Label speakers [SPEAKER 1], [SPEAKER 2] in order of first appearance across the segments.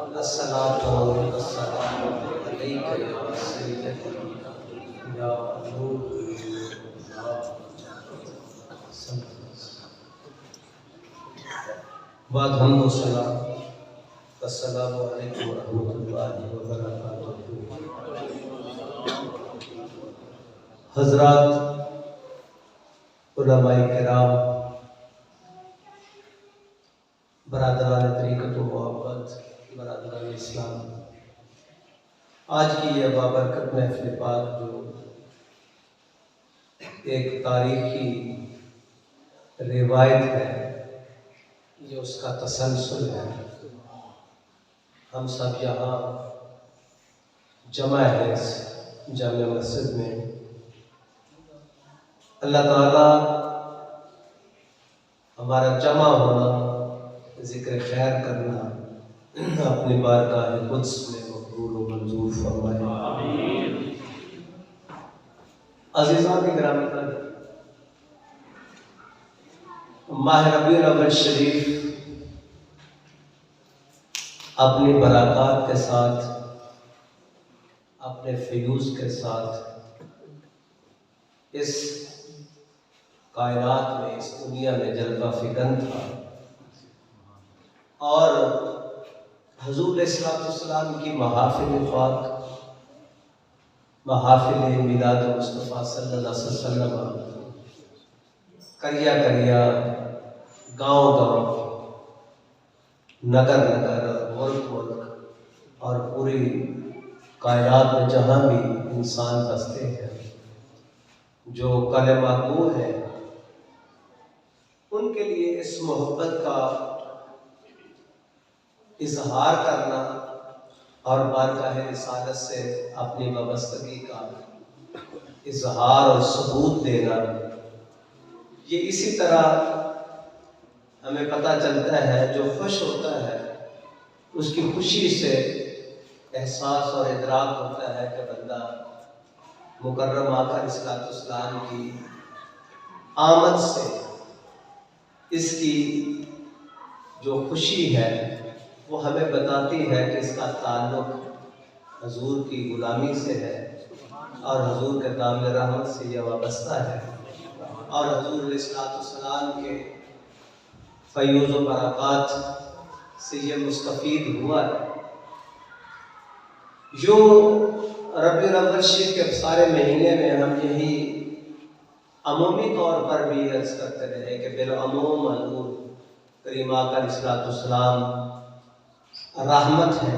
[SPEAKER 1] الصلاۃ والسلام علیک یا سیدی یا نور بعد حمد و ثنا السلام علیکم ورحمۃ اللہ وبرکاتہ۔ حضرات علماء کرام، برادران طریقت و محبت، برادران اسلام، آج کی یہ بابرکت محفل پاک جو ایک تاریخی روایت ہے، یہ اس کا تسلسل ہے۔ ہم سب یہاں جمع ہیں اس جامع مسجد میں۔ اللہ تعالیٰ ہمارا جمع ہونا، ذکر خیر کرنا اپنی بارگاہ قدس میں مقبول و منظور فرمائے۔ آمین۔ عزیزان گرامی، ماہ ربیع الاول شریف اپنی برکات کے ساتھ، اپنے فیوز کے ساتھ اس کائنات میں، اس دنیا میں جلوہ فکن تھا، اور حضور علیہ السلام کی محافل پاک، محافل میلاد مصطفیٰ صلی اللہ علیہ وسلم کریا کریا، گاؤں گاؤں، نگر نگر، ملک ملک اور پوری کائنات میں جہاں بھی انسان بستے ہیں، جو کلمہ گو ہیں، ان کے لیے اس محبت کا اظہار کرنا اور بارگاہ رسالت سے اپنی وابستگی کا اظہار اور ثبوت دینا، یہ اسی طرح ہمیں پتہ چلتا ہے، جو خوش ہوتا ہے اس کی خوشی سے احساس اور ادراک ہوتا ہے کہ بندہ مکرم آقا علیہ السلام کی آمد سے اس کی جو خوشی ہے وہ ہمیں بتاتی ہے کہ اس کا تعلق حضور کی غلامی سے ہے، اور حضور کے دامن رحمت سے یہ وابستہ ہے، اور حضور علیہ السلام کے فیوز و برکات سے یہ مستفید ہوا ہے۔ جو ربیع الاول شریف کے سارے مہینے میں ہم یہی عمومی طور پر بھی عرض کرتے رہے کہ بالعموم حضور کریم آقا علیہ السلام رحمت ہے،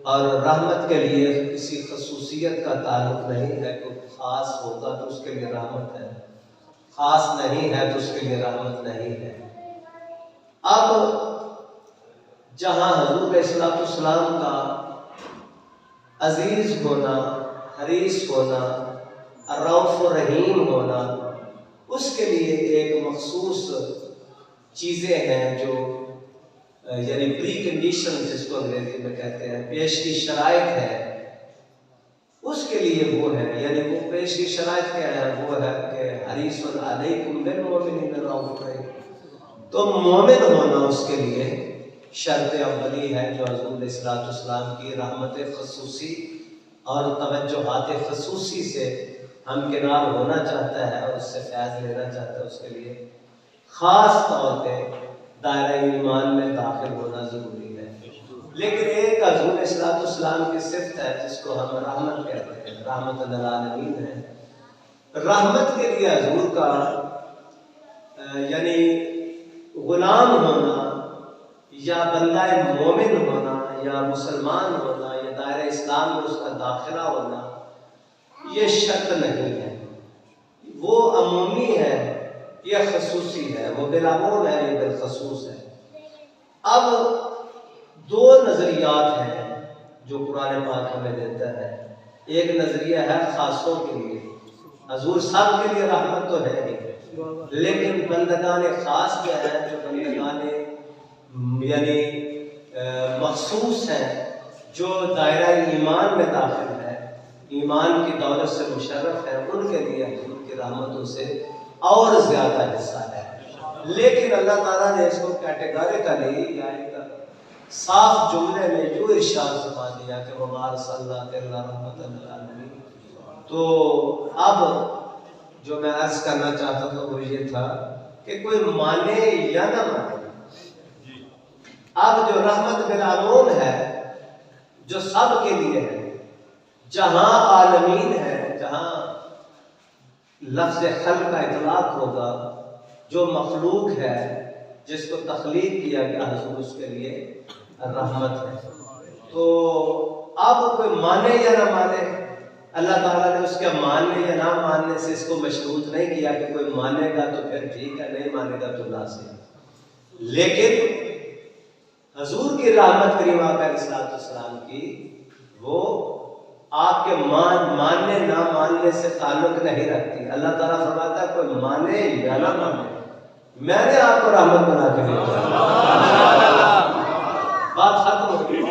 [SPEAKER 1] اور رحمت کے لیے کسی خصوصیت کا تعلق نہیں ہے۔ کوئی خاص ہوگا تو اس کے لیے رحمت ہے، خاص نہیں ہے تو اس کے لیے رحمت نہیں ہے۔ اب جہاں حضور علیہ السلام کا عزیز ہونا، حریص ہونا، رؤوف و رحیم ہونا، اس کے لیے ایک مخصوص چیزیں ہیں جو یعنی پری کنڈیشن جس کو انگریزی میں کہتے ہیں، پیش کی شرائط ہے، اس کے لیے وہ ہے، یعنی وہ پیش کی شرائط کیا ہے؟ وہ ہے کہ حریص علیکم بالمؤمنین رؤوف رحیم۔ تو مومن ہونا اس کے لیے شرط اولی ہے، جو حضور علیہ السلام کی رحمت خصوصی اور توجہات خصوصی سے ہمکنار ہونا چاہتا ہے اور اس سے فیض لینا چاہتا ہے، اس کے لیے خاص طور پہ دائرہ ایمان میں داخل ہونا ضروری ہے۔ لیکن ایک حضور علیہ السلام کی صفت ہے جس کو ہم رحمت کہتے ہیں، رحمت للعالمین ہے۔ رحمت کے لیے حضور کا یعنی غلام ہونا یا بندہ مومن ہونا یا مسلمان ہونا یا دائرہ اسلام میں اس کا داخلہ ہونا، یہ شرط نہیں ہے، وہ عمومی ہے، یہ خصوصی ہے، وہ بالعموم ہے، یہ بالخصوص ہے۔ اب دو نظریات ہیں جو قرآن پاک ہمیں دیتا ہے۔ ایک نظریہ ہے خاصوں کے لیے، حضور سب کے لیے رحمت تو ہے نہیں، لیکن بندگان خاص کیا ہے، جو بندگان یعنی مخصوص ہیں، جو دائرہ ایمان میں داخل ہے، ایمان کی دولت سے مشرف ہے، ان کے لیے حضور کی رحمتوں سے اور زیادہ حصہ ہے۔ لیکن اللہ تعالیٰ نے اس کو کیٹیگوریکلی یا ایک صاف جملے میں یوں ارشاد فرما دیا کہ وَمَا أَرْسَلْنَاكَ إِلَّا رَحْمَةً لِلْعَالَمِينَ۔ تو اب جو میں عرض کرنا چاہتا تھا وہ یہ تھا کہ کوئی مانے یا نہ مانے، اب جو رحمت بالعموم ہے، جو سب کے لیے ہے، جہاں عالمین ہے، جہاں لفظ خلق کا اطلاق ہوگا، جو مخلوق ہے جس کو تخلیق کیا گیا حضور اس کے لیے رحمت ہے۔ تو اب کوئی مانے یا نہ مانے، اللہ تعالیٰ نے اس کے ماننے یا نہ ماننے سے اس کو مشروط نہیں کیا کہ کوئی مانے گا تو پھر ٹھیک ہے، نہیں مانے گا تو لازم۔ لیکن حضور کی رحمت کریمہ علیہ السلام کی وہ آپ کے ماننے نہ ماننے سے تعلق نہیں رکھتی۔ اللہ تعالیٰ فرماتا ہے کوئی مانے یا نہ مانے، میں نے آپ کو رحمت بنا کے بھیجا۔ بات ختم ہو گئی۔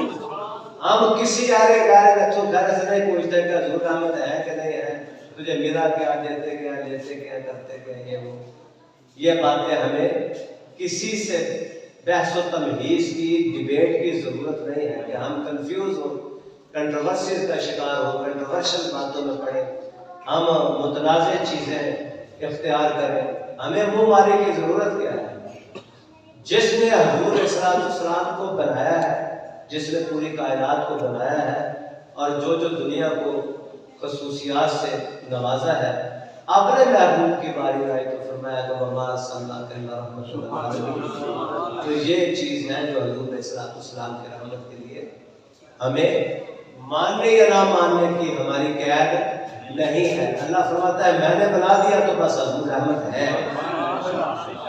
[SPEAKER 1] ہم کسی آرے گارے گھر سے نہیں پوچھتے کہ حضور رحمت ہے کہ نہیں ہے، تجھے ملا کیا، دیتے کیا، لیتے کیا، کرتے کیا، یہ باتیں ہمیں کسی سے بحث و تمہیز کی، ڈیبیٹ کی ضرورت نہیں ہے کہ ہم کنفیوز ہو، کنٹروورسیز کا شکار ہو، کنٹروورشل باتوں میں پڑے، ہم متنازع چیزیں اختیار کریں۔ ہمیں منہ ماری کی ضرورت کیا ہے؟ جس نے حضور علیہ السلام کو بنایا ہے، جس نے پوری کائنات کو بنایا ہے اور جو دنیا کو خصوصیات سے نوازا ہے، اپنے محبوب کی باری آئی تو فرمایا کہ وَمَا أَرْسَلْنَاكَ إِلَّا رَحْمَةً لِلْعَالَمِينَ۔ تو یہ چیز ہے جو حضور علیہ السلام کی رحمت کے لیے ہمیں ماننے یا نہ ماننے کی ہماری قید نہیں ہے۔ اللہ فرماتا ہے میں نے بنا دیا تو بس حضور رحمت ہے،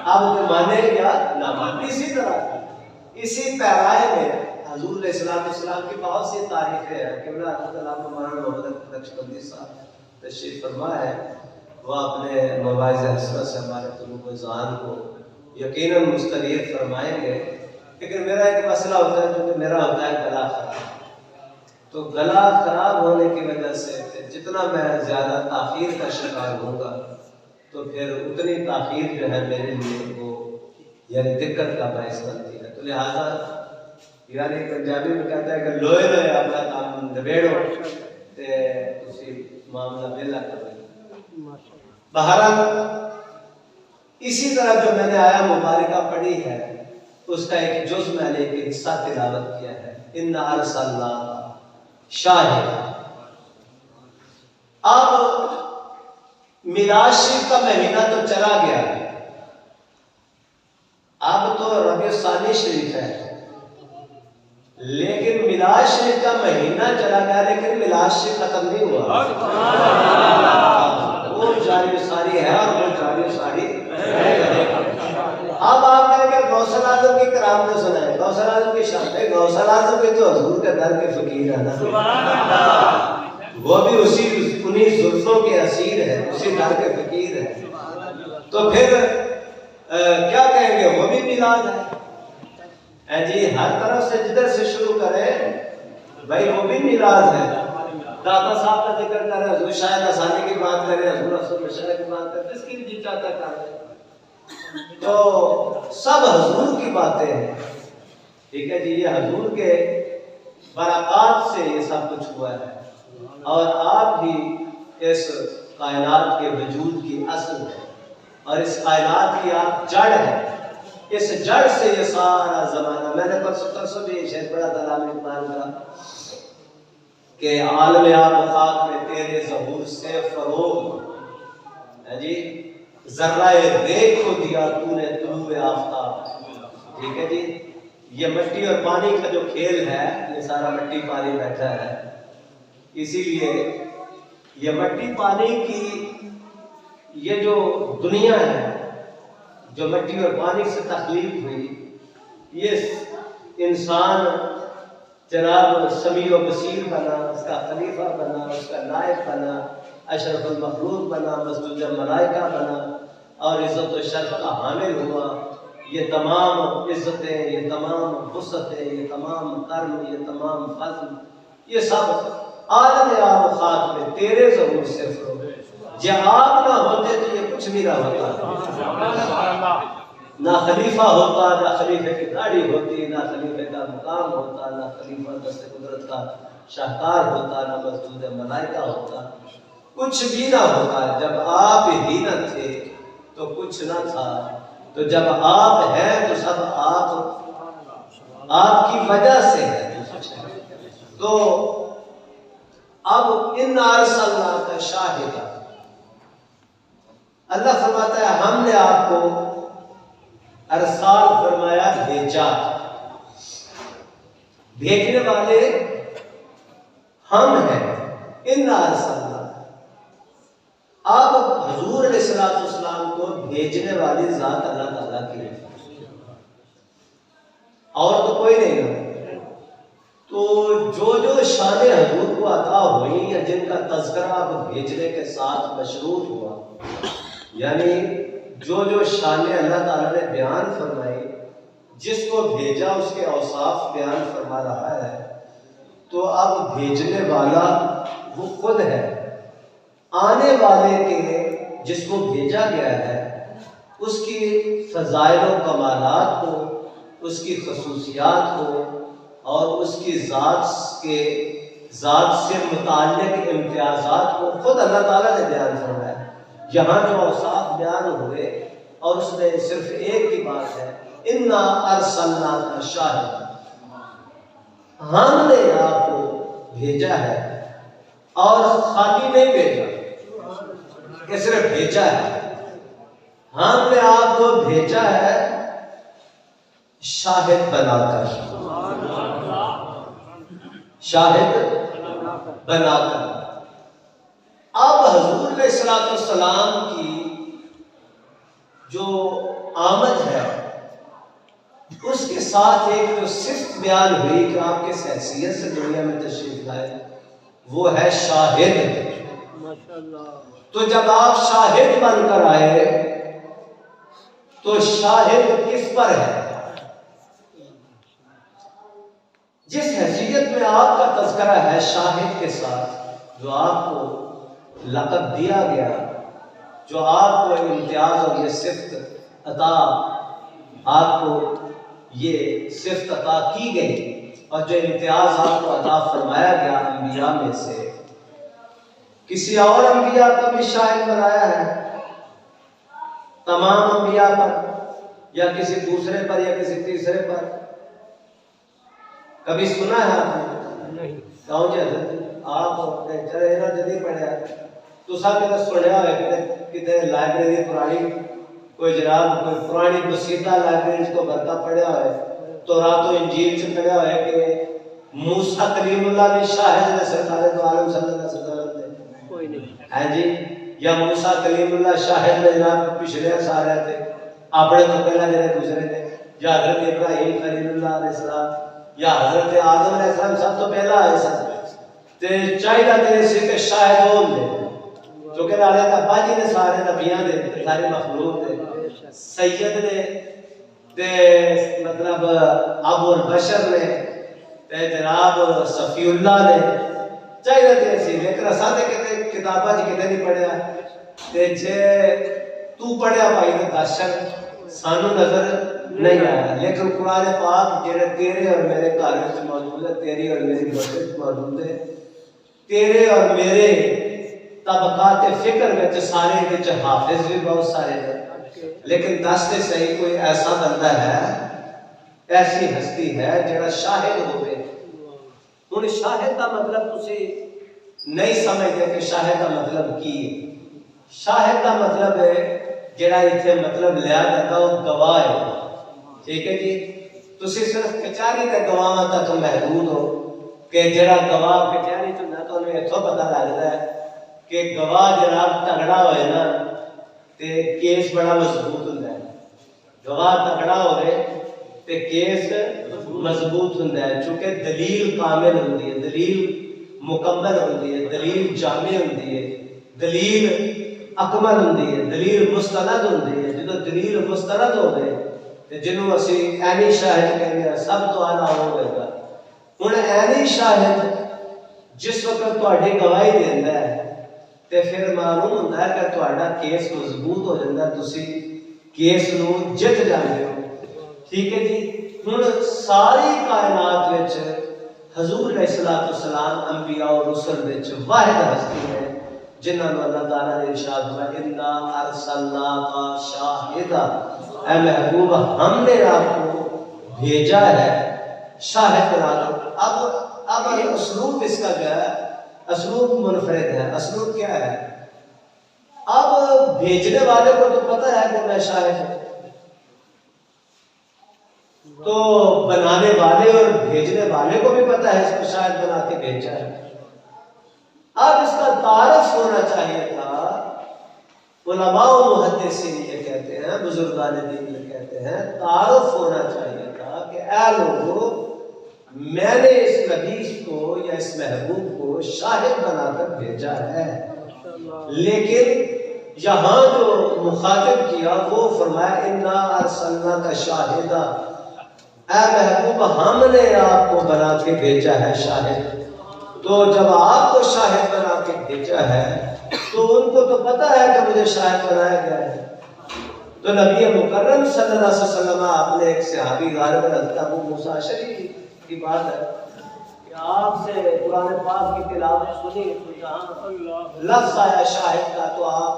[SPEAKER 1] اب کوئی مانے یا نہ مانے۔ اسی طرح اسی پیرائے میں حضور علیہ السلام کی بہت سی تاریخیں ہیں۔ قبلہ حضرت علامہ مولانا محمد نقشبندی صاحب تشریف فرما ہے، وہ اپنے مواعظ حسنہ سے ہمارے قلوب و ذہان کو یقیناً مستریر فرمائیں گے۔ لیکن میرا ایک مسئلہ ہوتا ہے جو کہ میرا ہوتا ہے گلا خراب، تو گلا خراب ہونے کی وجہ سے جتنا میں زیادہ تاخیر کا شکار ہوں گا تو پھر اتنی تاخیر جو ہے میرے لیے وہ یعنی دقت کا باعث بنتی ہے۔ تو لہٰذا یعنی پنجابی میں کہتا ہے کہ لوئے لوئے اپنا کام نبیڑو تے تسی معاملہ بیلا کر لیں۔ بہرحال اسی طرح جو میں نے آیا مبارکہ پڑھی ہے اس کا ایک جز میں نے ایک حصہ تلاوت کیا ہے، اِنَّا أَرْسَلْنَاكَ شاہد۔ اب میلاد شریف کا مہینہ تو چلا گیا، اب تو ربیع الثانی شریف ہے، لیکن میلاد شریف کا مہینہ چلا گیا لیکن میلاد شریف ختم نہیں ہوا، وہ جاری و ساری ہے اور وہ جاری و ساری ہے۔ اب آپ کہیں کہ غوث اعظم کی کرامتیں سنائیں، غوث اعظم کی شان، غوث اعظم کے تو حضور کے در کے فقیر ہے نا، وہ بھی انہی زلفوں کے اسیر ہے، اسی در کے فقیر ہے، تو پھر کیا کہیں گے، وہ بھی میلاد ہے جی، ہر طرف سے جدھر سے شروع کریں بھائی وہ بھی میلاد ہے۔ داتا صاحب کا ذکر کریں، حضور شاہد آسانی کی بات کریں، حضور افضل بشرہ کی بات کریں، جس کی بھی جی چاہتا کریں، تو سب حضور کی باتیں ہیں، ٹھیک ہے جی، یہ حضور کے برکات سے یہ سب کچھ ہوا ہے، اور آپ ہی اس کائنات کے وجود کی اصل ہے، اور اس کائنات کی آپ جڑ ہے، اس جڑ سے یہ سارا زمانہ، میں نے پرسوں بھی شعر پڑھا تھا علامہ اقبال کا کہ عالم آب و خاک میں تیرے ظہور سے فروغ ہے جی، ذرہ دیکھ کو دیا تو نے طلوع آفتاب، ٹھیک ہے جی، یہ مٹی اور پانی کا جو کھیل ہے، یہ سارا مٹی پانی بیٹھا ہے، اسی لیے یہ مٹی پانی کی یہ جو دنیا ہے جو مٹی اور پانی سے تخلیق ہوئی، یہ انسان جناب سمیع و بصیر بنا، اس کا خلیفہ بنا، اس کا نائب بنا، اشرف المخلوق بنا، مسجود ملائکہ بنا اور عزت و شرف کا حامل ہوا۔ یہ تمام عزتیں، یہ تمام وسعتیں، یہ تمام کرم، یہ تمام فضل، یہ سب عالم آب و خاک میں تیرے ظہور سے فروغ، جب آپ نہ ہوتے تو یہ کچھ بھی نہ ہوتا، نہ خلیفہ ہوتا، نہ خلیفے کی داڑھی ہوتی، نہ خلیفے کا مقام ہوتا، نہ خلیفہ دست قدرت کا شاہکار ہوتا، نہ مسجود ملائکہ ہوتا، کچھ بھی نہ ہوتا۔ جب آپ ہی نہ تھے تو کچھ نہ تھا، تو جب آپ ہیں تو سب آپ کی وجہ سے ہے۔ تو اب ان ارسلنا کا شاہدہ، اللہ فرماتا ہے ہم نے آپ کو ارسال فرمایا، بھیجا، بھیجنے والے ہم ہیں۔ ان ارسلنا، اب حضور علیہ السلام کو بھیجنے والی ذات اللہ تعالیٰ کی ہے، اور تو کوئی نہیں ہے۔ تو جو شان حضور کو عطا ہوئی یا جن کا تذکرہ اب بھیجنے کے ساتھ مشروط ہوا، یعنی جو شان اللہ تعالیٰ نے بیان فرمائی، جس کو بھیجا اس کے اوصاف بیان فرما رہا ہے، تو اب بھیجنے والا وہ خود ہے، آنے والے کے جس کو بھیجا گیا ہے اس کی فضائل و کمالات کو، اس کی خصوصیات کو اور اس کی ذات سے متعلق امتیازات کو خود اللہ تعالیٰ نے بیان فرمایا۔ یہاں جو اوصاف بیان ہوئے اور اس میں صرف ایک کی بات ہے، انا ارسلناک شاہدا، ہم نے آپ کو بھیجا ہے، اور خالی نہیں بھیجا کہ صرف بھیجا ہے، ہم نے آپ کو بھیجا ہے شاہد بنا کر، شاہد بنا کر۔ اب حضور علیہ السلام کی جو آمد ہے اس کے ساتھ ایک جو صفت بیان ہوئی کہ آپ کس حیثیت سے دنیا میں تشریف لائے، وہ ہے شاہد۔ تو جب آپ شاہد بن کر آئے تو شاہد کس پر ہے؟ جس حیثیت میں آپ کا تذکرہ ہے شاہد کے ساتھ، جو آپ کو لقب دیا گیا، جو آپ کو امتیاز اور یہ صفت عطا، آپ کو یہ صفت عطا کی گئی، اور جو امتیاز آپ کو عطا فرمایا گیا انبیاء میں سے، کسی اور انبیاء کو بھی شاہد بنایا ہے تمام انبیاء پر، یا کسی دوسرے پر، یا کسی تیسرے پر؟ کبھی سنا ہے آپ نے؟ نہیں۔ کہوں جی حضرت آپ چلے نا جدی پڑھیا تو سب کتے سنیا ہوئے، کتے لائبریری پرانی، کوئی جناب کوئی پرانی بسیطہ لائبریری کو برکہ پڑھیا ہوئے، تو رات و انجیل سے پڑھیا ہوئے کہ موسیٰ کلیم اللہ بھی شاہد نے سرکار دو عالم صلی اللہ علیہ وسلم نے، کوئی نہیں ہے جی، یا موسیٰ کلیم اللہ شاہد میں جناب پچھلے سارے تھے اپنے تو پہلا جنہیں دوسرے تھے، یا حضرت ابراہیم خلیل اللہ علیہ السلام یا حضرت آدم علیہ السلام سب تو پہلا آئے سن، تے چاہیے تیرے سے کہ شاہد ہوں دے، جو کہ نالے کا باجی نے سارے نبیان دے، سارے مخلوق دے، سید نے تے مطلب ابو البشر نے تے جناب صفی اللہ نے، چاہیے تیرے سے، لیکن اساں تے کہتے کتابہ جی کہتے نہیں پڑھیا، تے جے تو پڑھیا پائی تو داشن سانو نظر نہیں آیا، لیکن قرآن پاک جڑے تیرے اور میرے گھر میں موجود ہے، تیری اور میری مسجد موجود ہے، تیرے اور میرے طبقات فکر میں سارے وچ حافظ بھی بہت سارے ہیں، لیکن دستے صحیح کوئی ایسا بندہ ہے، ایسی ہستی ہے جڑا شاہد ہوئے۔ ہن شاہد کا مطلب تسی نہیں سمجھتے کہ شاہد کا مطلب کی ہے؟ شاہد کا مطلب ہے جڑا اتنے مطلب لیا جاتا وہ گواہ ہے، ٹھیک ہے جی؟ تسی صرف کچہری کے گواہ تک محدود ہو کہ جڑا گواہ کچہری تو نہ تو انہیں اتھو پتہ لگتا ہے کہ گواہ جناب تگڑا ہوئے نا تے کیس بڑا مضبوط ہوتا ہے، گواہ تگڑا ہو رہے تے کیس مضبوط ہوتا ہے، چونکہ دلیل کامل ہوتی ہے، دلیل مکمل ہوتی ہے، دلیل جامع ہوتی ہے، دلیل اکمل ہوتی ہے، دلیل مستند ہوتی ہے۔ جدو دلیل مستند ہو گئے جنہوں اسی اینی شاہد کہنے ہیں، سب تو آنا ہو گئے گا۔ انہیں اینی شاہد جس وقت تواڈی گواہی دیندہ ہے تے پھر معلوم ہوتا ہے کہ تواڈا کیس مضبوط ہو جاتا ہے، تسی کیس نو جت جاندے ہو، ٹھیک ہے جی؟ ہن ساری کائنات وچ حضور علیہ الصلوۃ والسلام انبیاء اور رسل وچ واحد ہستی ہے جنہاں نوں اللہ تعالیٰ نے ارشاد فرمایا انا ارسلناک شاہدا، اے محبوب ہم نے آپ کو بھیجا ہے شاہد بنا کر۔ اب اسلوب اس کا جو ہے اسلوب منفرد ہے۔ اسلوب کیا ہے؟ اب بھیجنے والے کو تو پتہ ہے کہ میں شاہد ہوں، تو بنانے والے اور بھیجنے والے کو بھی پتہ ہے اس کو شاہد بنا کے بھیجا ہے۔ اب اس کا تعارف ہونا چاہیے تھا۔ علماء و محدثین یہ کہتے ہیں، بزرگان دین یہ کہتے ہیں، تعارف ہونا چاہیے تھا کہ اے لوگو میں نے اس نبی کو یا اس محبوب کو شاہد بنا کر بھیجا ہے، لیکن یہاں جو مخاطب کیا وہ فرمایا انا ارسلناک شاہدا، اے محبوب ہم نے آپ کو بنا کے بھیجا ہے شاہد۔ تو جب آپ کو شاہد بنا کے بھیجا ہے تو ان کو تو پتہ ہے کہ مجھے شاہد بنایا گیا ہے۔ تو نبی مکرم صلی اللہ علیہ وسلم اپنے ایک صحابی غالباً حضرت ابو موسیٰ اشعری کی بات ہے کہ آپ سے قرآن پاک کی تلاوت سنی تو جہاں لفظ آیا شاہد کا تو آپ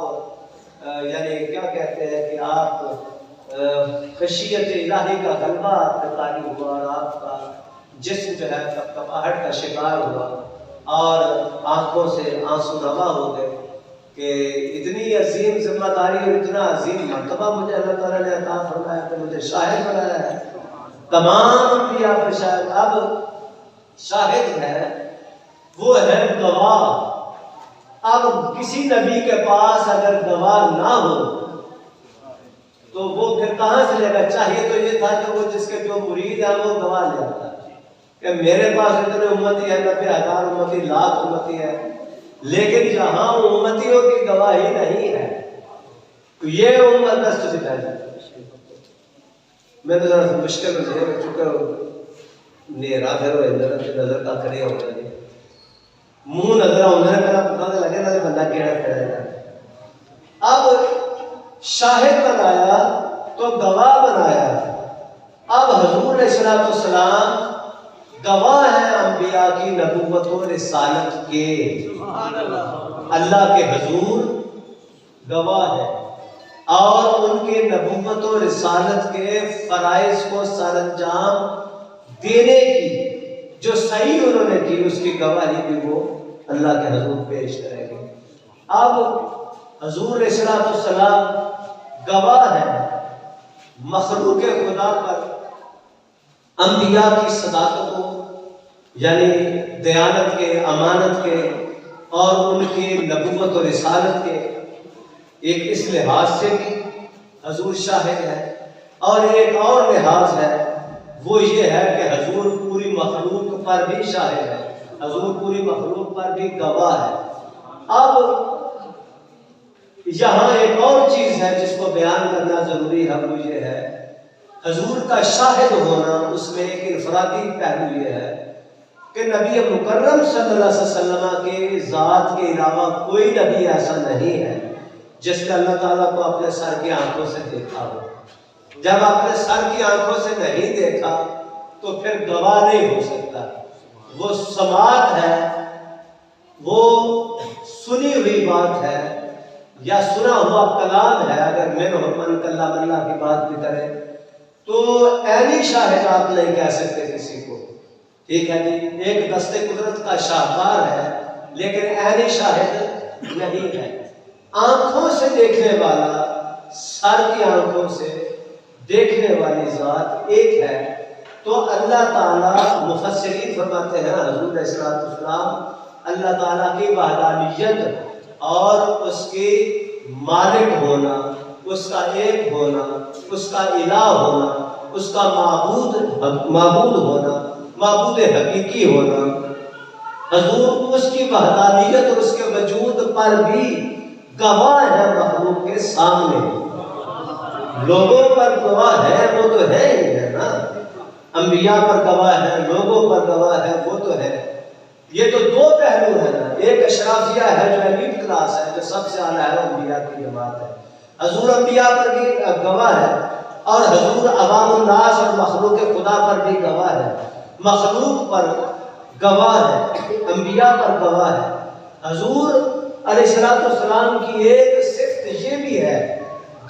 [SPEAKER 1] یعنی کیا کہتے ہیں کہ آپ خشیت الہی کا غلبہ آپ پہ طاری ہوا اور آپ کا جسم جو ہے کپاہٹ کا شکار ہوا اور آنکھوں سے آنسو روا ہو گئے کہ اتنی عظیم ذمہ داری اور اتنا عظیم مرتبہ مجھے اللہ تعالیٰ نے عطا فرمایا کہ مجھے شاہد بنایا ہے۔ تمام انبیاء پر شاہد، اب شاہد ہے وہ ہے گواہ۔ اب کسی نبی کے پاس اگر گواہ نہ ہو تو وہ پھر کہاں سے لے گا؟ چاہیے تو یہ تھا کہ وہ جس کے جو مرید ہے وہ گواہ لے آتا کہ میرے پاس اتنے امتی ہے، 90,000 امتی، لاکھ امتی ہے، لیکن یہاں امتیوں کی گواہی نہیں ہے تو یہ امت دست سے پہلے میں تو ذرا مشکل میں ہے چونکہ نیرا پھر ہوئے نظر کا کھڑے ہو گئے منہ نظر ہونے میرا پتہ لگے نہ بندہ کیڑا کھڑا ہے۔ اب شاہد بنایا تو گواہ بنایا۔ اب حضور علیہ السلام گواہ ہیں انبیاء کی نبوت و رسالت کے، اللہ کے حضور گواہ ہے اور ان کے نبوت و رسالت کے فرائض کو سر انجام دینے کی جو صحیح انہوں نے کی اس کی گواہی بھی وہ اللہ کے حضور پیش کریں گے۔ اب حضور علیہ السلام گواہ ہے مخلوق خدا پر انبیاء کی صداقتوں یعنی دیانت کے، امانت کے اور ان کی نبوت و رسالت کے ایک اس لحاظ سے بھی حضور شاہد ہے، اور ایک اور لحاظ ہے وہ یہ ہے کہ حضور پوری مخلوق پر بھی شاہد ہے، حضور پوری مخلوق پر بھی گواہ ہے۔ اب یہاں ایک اور چیز ہے جس کو بیان کرنا ضروری ہے، وہ یہ ہے حضور کا شاہد ہونا، اس میں ایک انفرادی پہلو یہ ہے کہ نبی مکرم صلی اللہ علیہ وسلم کے ذات کے علاوہ کوئی نبی ایسا نہیں ہے جس نے اللہ تعالیٰ کو اپنے سر کی آنکھوں سے دیکھا ہو۔ جب اپنے سر کی آنکھوں سے نہیں دیکھا تو پھر گواہ نہیں ہو سکتا۔ وہ سماعت ہے، وہ سنی ہوئی بات ہے یا سنا ہوا کلام ہے۔ اگر من کلام اللہ کی بات بھی کرے تو عینی شاہد آپ نہیں کہہ سکتے کسی کو، ٹھیک ہے جی، ایک دست قدرت کا شاہکار ہے لیکن عینی شاہد نہیں ہے۔ آنکھوں سے دیکھنے والا، سر کی آنکھوں سے دیکھنے والی ذات ایک ہے۔ تو اللہ تعالیٰ، مفسرین فرماتے ہیں حضور علیہ السلام اللہ تعالیٰ کی وحدانیت اور اس کی مالک ہونا، اس کا ایک ہونا، اس کا الہ ہونا، اس کا معبود ہونا، معبود حقیقی ہونا، حضور اس کی وحدانیت اور اس کے وجود پر بھی گواہ ہے مخلوق کے سامنے۔ لوگوں پر گواہ ہے وہ تو ہے ہی ہے نا، انبیاء پر گواہ ہے، لوگوں پر گواہ ہے وہ تو ہے۔ یہ تو دو پہلو ہے نا، ایک اشرافیہ ہے جو ایلیٹ کلاس ہے، جو سب سے اعلیٰ ہے، انبیاء کی جماعت ہے۔ حضور انبیاء پر بھی گواہ ہے اور حضور عوام الناس اور مخلوق خدا پر بھی گواہ ہے، مخلوق پر گواہ ہے، انبیاء پر گواہ ہے۔ حضور علیہ السلام کی ایک صفت یہ بھی ہے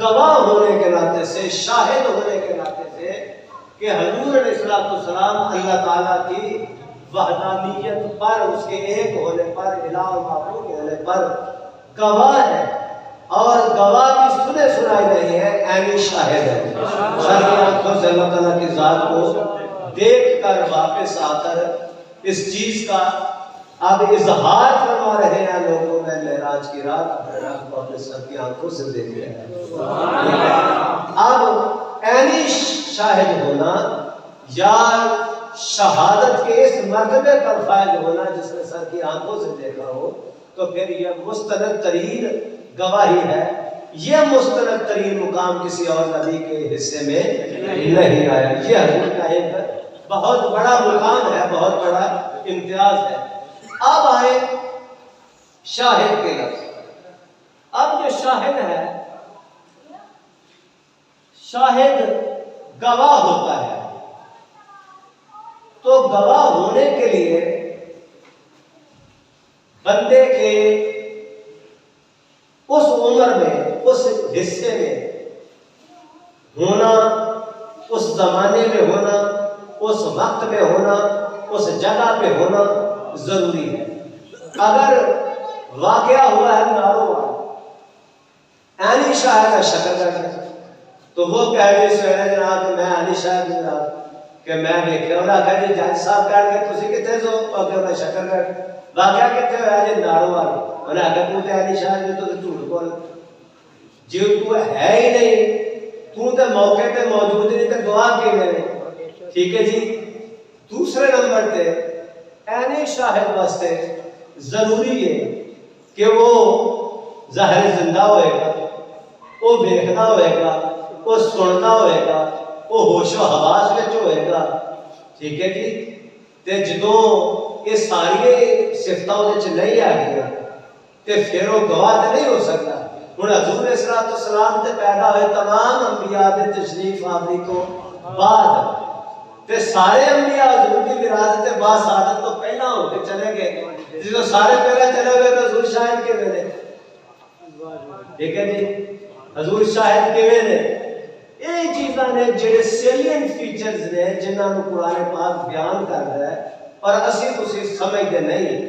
[SPEAKER 1] گواہ ہونے کے ناطے سے، شاہد ہونے کے ناطے سے، کہ حضور علیہ السلام اللہ تعالیٰ کی وحدانیت پر، اس کے ایک ہونے پر، الہ و معبود ہونے پر گواہ ہے، اور گواہ بھی سنے سنائی نہیں ہے، عینی شاہد ہے۔ سر کی آنکھوں سے اللہ تعالیٰ کی ذات کو دیکھ کر واپس آ کر اس چیز کا اب اظہار فرما رہے ہیں لوگوں میں معراج کی رات کو اپنے سر کی آنکھوں سے دیکھ رہے ہیں۔ اب عینی شاہد ہونا یا شہادت کے اس مرتبے پر فائز ہونا جس نے سر کی آنکھوں سے دیکھا ہو، تو پھر یہ مستند ترین گواہی ہے۔ یہ مستند ترین مقام کسی اور نبی کے حصے میں نہیں آیا۔ یہ حضور کا ایک بہت بڑا مقام ہے، بہت بڑا امتیاز ہے۔ اب آئے شاہد کے لفظ۔ اب جو شاہد ہے، شاہد گواہ ہوتا ہے، تو گواہ ہونے کے لیے بندے کے اس عمر میں، اس حصے میں ہونا، اس زمانے میں ہونا، اس وقت میں ہونا، اس جگہ پہ ہونا ضروری ہے۔ اگر واقعہ ہوا ہے نارووار، عینی شاہد ہے شکرگڑھ میں، تو وہ کہہ رہے سویرے جناب کہ میں عینی شاہد جناب کہ میں دیکھا، انہوں نے کہا جی جج صاحب کہہ گئے تسی کتنے سو؟ اور کہ میں شکرگڑھ۔ واقعہ کتنے ہوا جی نارووار۔ انہوں نے کہا تو تے عینی شاہد جو تو جھوٹ بول، جی تو ہے ہی نہیں، تو تے موقع تے موجود نہیں تے گواہ کے میں۔ ٹھیک ہے جی۔ دوسرے نمبر تے عینی شاہد واسطے ضروری ہے کہ وہ ظاہر زندہ ہوئے گا، وہ دیکھنا ہوئے گا، وہ سننا ہوئے گا، وہ ہوش و حواس وچ ہوئے گا۔ ٹھیک ہے جی۔ تے جدوں یہ ساری صفتاں وچ نہیں آ گیا تے پھر وہ گواہ تے نہیں ہو سکتا۔ ہن حضور علیہ السلام تے پیدا ہوئے تمام انبیاء دے تشریف آوری تو بعد تے سارے انبیاء حضور کی ولادت تے بعد سعادت تو پہلا ہو کے چلے گئے، جدوں سارے پہلا چلے گئے تو حضور شاہد کے نے۔ ٹھیک ہے جی۔ حضور شاہد کیویں نے؟ یہ چیزاں نے جڑے سیلینٹ فیچرز نے جنہاں نوں قرآن پاک بیان کردا ہے اور اسی تسی سمجھدے نہیں،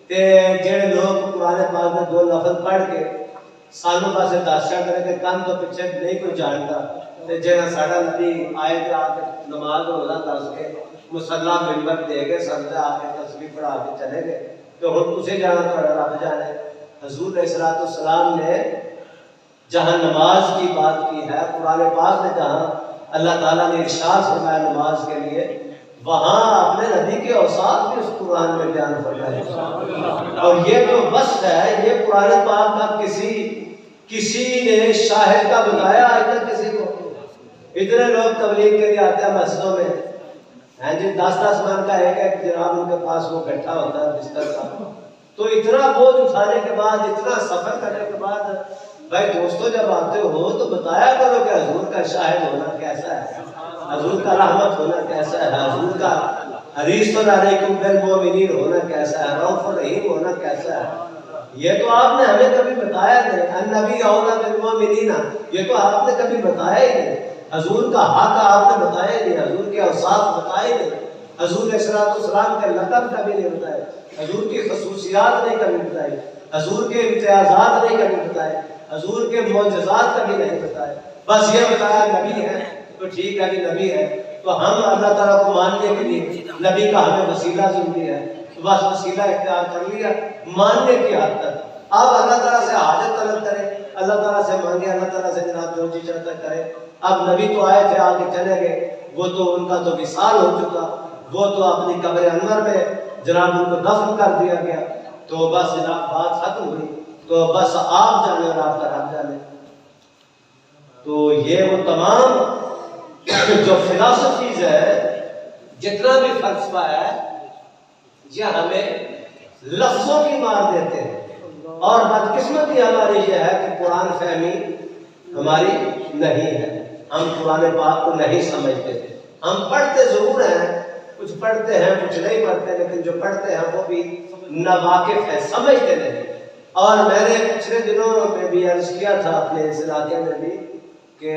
[SPEAKER 1] تے جڑے لوگ قرآن پاک دے دو لفظ پڑھ کے سانوں پاسے دسیا کرے کہ کن تو پیچھے نہیں کوئی جانتا، تے جڑا ساڈا نبی آئے تے آ کے نماز روزہ دس کے مصلی منبر دے کے سجدے آ کے تسبیح پڑھا کے چلے گئے، تو ہن تسی جانا تہاڈا رب جانے۔ حضور علیہ السلام نے جہاں نماز کی بات کی ہے قرآن پاک نے، جہاں اللہ تعالیٰ نے ارشاد فرمایا نماز کے لیے، وہاں اپنے نبی کے اوصاف بھی اس قرآن میں بیان فرمائے۔ اور یہ جو وصف ہے یہ قرآن پاک کا کسی نے شاہد کا بتایا آج تک کسی کو؟ اتنے لوگ تبلیغ کے لیے آتے ہیں مسجدوں میں، ہیں جی 10-10 من کا ایک جناب ان کے پاس وہ گٹھا ہوتا ہے بستر کا، تو اتنا بوجھ اٹھانے کے بعد، اتنا سفر کرنے کے بعد، بھائی دوستو جب آتے ہو تو بتایا کرو کہ حضور کا شاہد ہونا کیسا ہے، حضور کا رحمت ہونا کیسا ہے، حضور کا حریص علیکم بالمؤمنین ہونا کیسا ہے، رؤوف رحیم ہونا کیسا ہے۔ یہ تو آپ نے ہمیں کبھی بتایا نہیں۔ النبی اولیٰ بالمؤمنین، یہ تو آپ نے کبھی بتایا ہی نہیں۔ حضور کا حق آپ نے بتایا ہی نہیں، حضور کے اوصاف بتائے نہیں، حضور علیہ السلام کے لقب کبھی نہیں بتائے، حضور کی خصوصیات نہیں کبھی بتائی، حضور کے امتیازات نہیں کبھی بتائے، حضور کے معجزات کبھی نہیں بتائے۔ بس یہ بتایا نبی ہے تو ٹھیک ہے کہ نبی ہے، تو ہم اللہ تعالیٰ کو ماننے کے لیے نبی کا ہمیں وسیلہ ضروری ہے، تو بس وسیلہ اختیار کر لیا ماننے کی حد تک۔ اب اللہ تعالیٰ سے حاجت طلب کرے، اللہ تعالیٰ سے مانگے، اللہ تعالیٰ سے جناب جو چیز چاہتا کرے۔ اب نبی تو آئے تھے، آگے چلے گئے، وہ تو ان کا تو وصال ہو چکا، وہ تو اپنی قبر انور میں جناب ان کو دفن کر دیا گیا، تو بس جناب بات ختم ہوئی، تو بس آپ جانے اور آپ کا رب جانے۔ تو یہ وہ تمام جو فلاسفیز ہے، جتنا بھی فلسفہ ہے، یہ ہمیں لفظوں کی مار دیتے ہیں، اور بدقسمتی ہماری یہ ہے کہ قرآن فہمی ہماری نہیں ہے۔ ہم قرآن پاک کو نہیں سمجھتے تھے. ہم پڑھتے ضرور ہیں, کچھ پڑھتے ہیں کچھ نہیں پڑھتے, لیکن جو پڑھتے ہیں وہ بھی ناواقف ہے, سمجھتے نہیں. اور میں نے پچھلے دنوں میں بھی عرض کیا تھا اپنے اس علاقے میں بھی کہ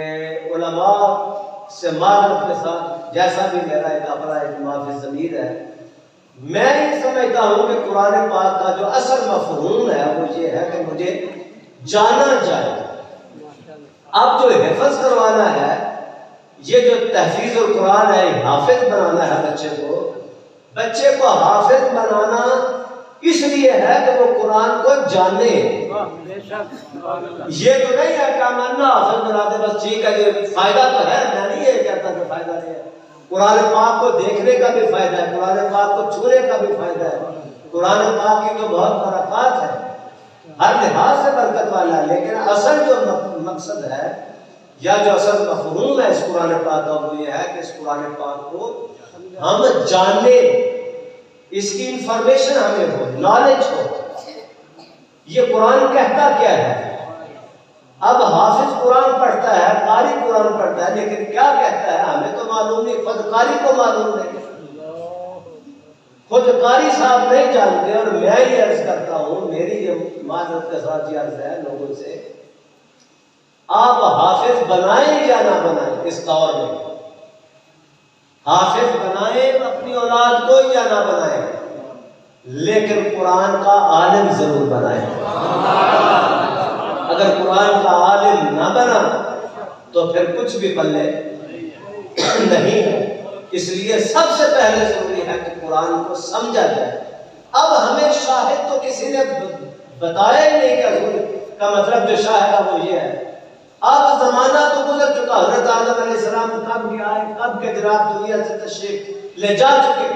[SPEAKER 1] علماء سے معذرت کے ساتھ, جیسا بھی میرا ایک اپنا ایک معافی ضمیر ہے, میں یہ سمجھتا ہوں کہ قرآن پاک کا جو اصل مفہوم ہے وہ یہ ہے کہ مجھے جانا جائے. اب جو حفظ کروانا ہے, یہ جو تحفیظ القرآن ہے, حافظ بنانا ہے بچے کو حافظ بنانا اس لیے ہے کہ وہ قرآن کو جانے. یہ تو نہیں ہے کہ ہم حافظ بناتے بس ٹھیک ہے, یہ فائدہ تو ہے, میں نہیں یہ کہتا کہ فائدہ نہیں ہے. قرآن پاک کو دیکھنے کا بھی فائدہ ہے, قرآن پاک کو چھونے کا بھی فائدہ ہے. قرآن پاک کی تو بہت برکات ہے, ہر لحاظ سے برکت والا ہے. لیکن اصل جو مقصد ہے یا جو اصل مفہوم ہے اس قرآن پاک کا وہ یہ ہے کہ اس قرآن پاک کو ہم جانے, اس کی انفارمیشن ہمیں ہو, نالج ہو. یہ قرآن کہتا کیا ہے؟ اب حافظ قرآن پڑھتا ہے, قاری قرآن پڑھتا ہے, لیکن کیا کہتا ہے ہمیں تو معلوم نہیں, خود قاری کو معلوم نہیں, خود قاری صاحب نہیں جانتے. اور میں یہ عرض کرتا ہوں, میری یہ معذرت کے ساتھ یہ عرض ہے لوگوں سے, آپ حافظ بنائیں یا نہ بنائیں اس دور میں, حافظ بنائیں اپنی اولاد کو یا نہ بنائیں, لیکن قرآن کا عالم ضرور بنائیں. اگر قرآن کا عالم نہ بنا تو پھر کچھ بھی پلے نہیں ہے. اس لیے سب سے پہلے ضروری ہے کہ قرآن کو سمجھا جائے. اب ہمیں شاہد تو کسی نے بتایا ہی نہیں کہ حضور کا مطلب جو شاہد ہے وہ یہ ہے. اب زمانہ تو گزر چکا, حضرت آدم علیہ السلام کب کے آئے, کب کے جناب دنیا سے تشریف لے جا چکے,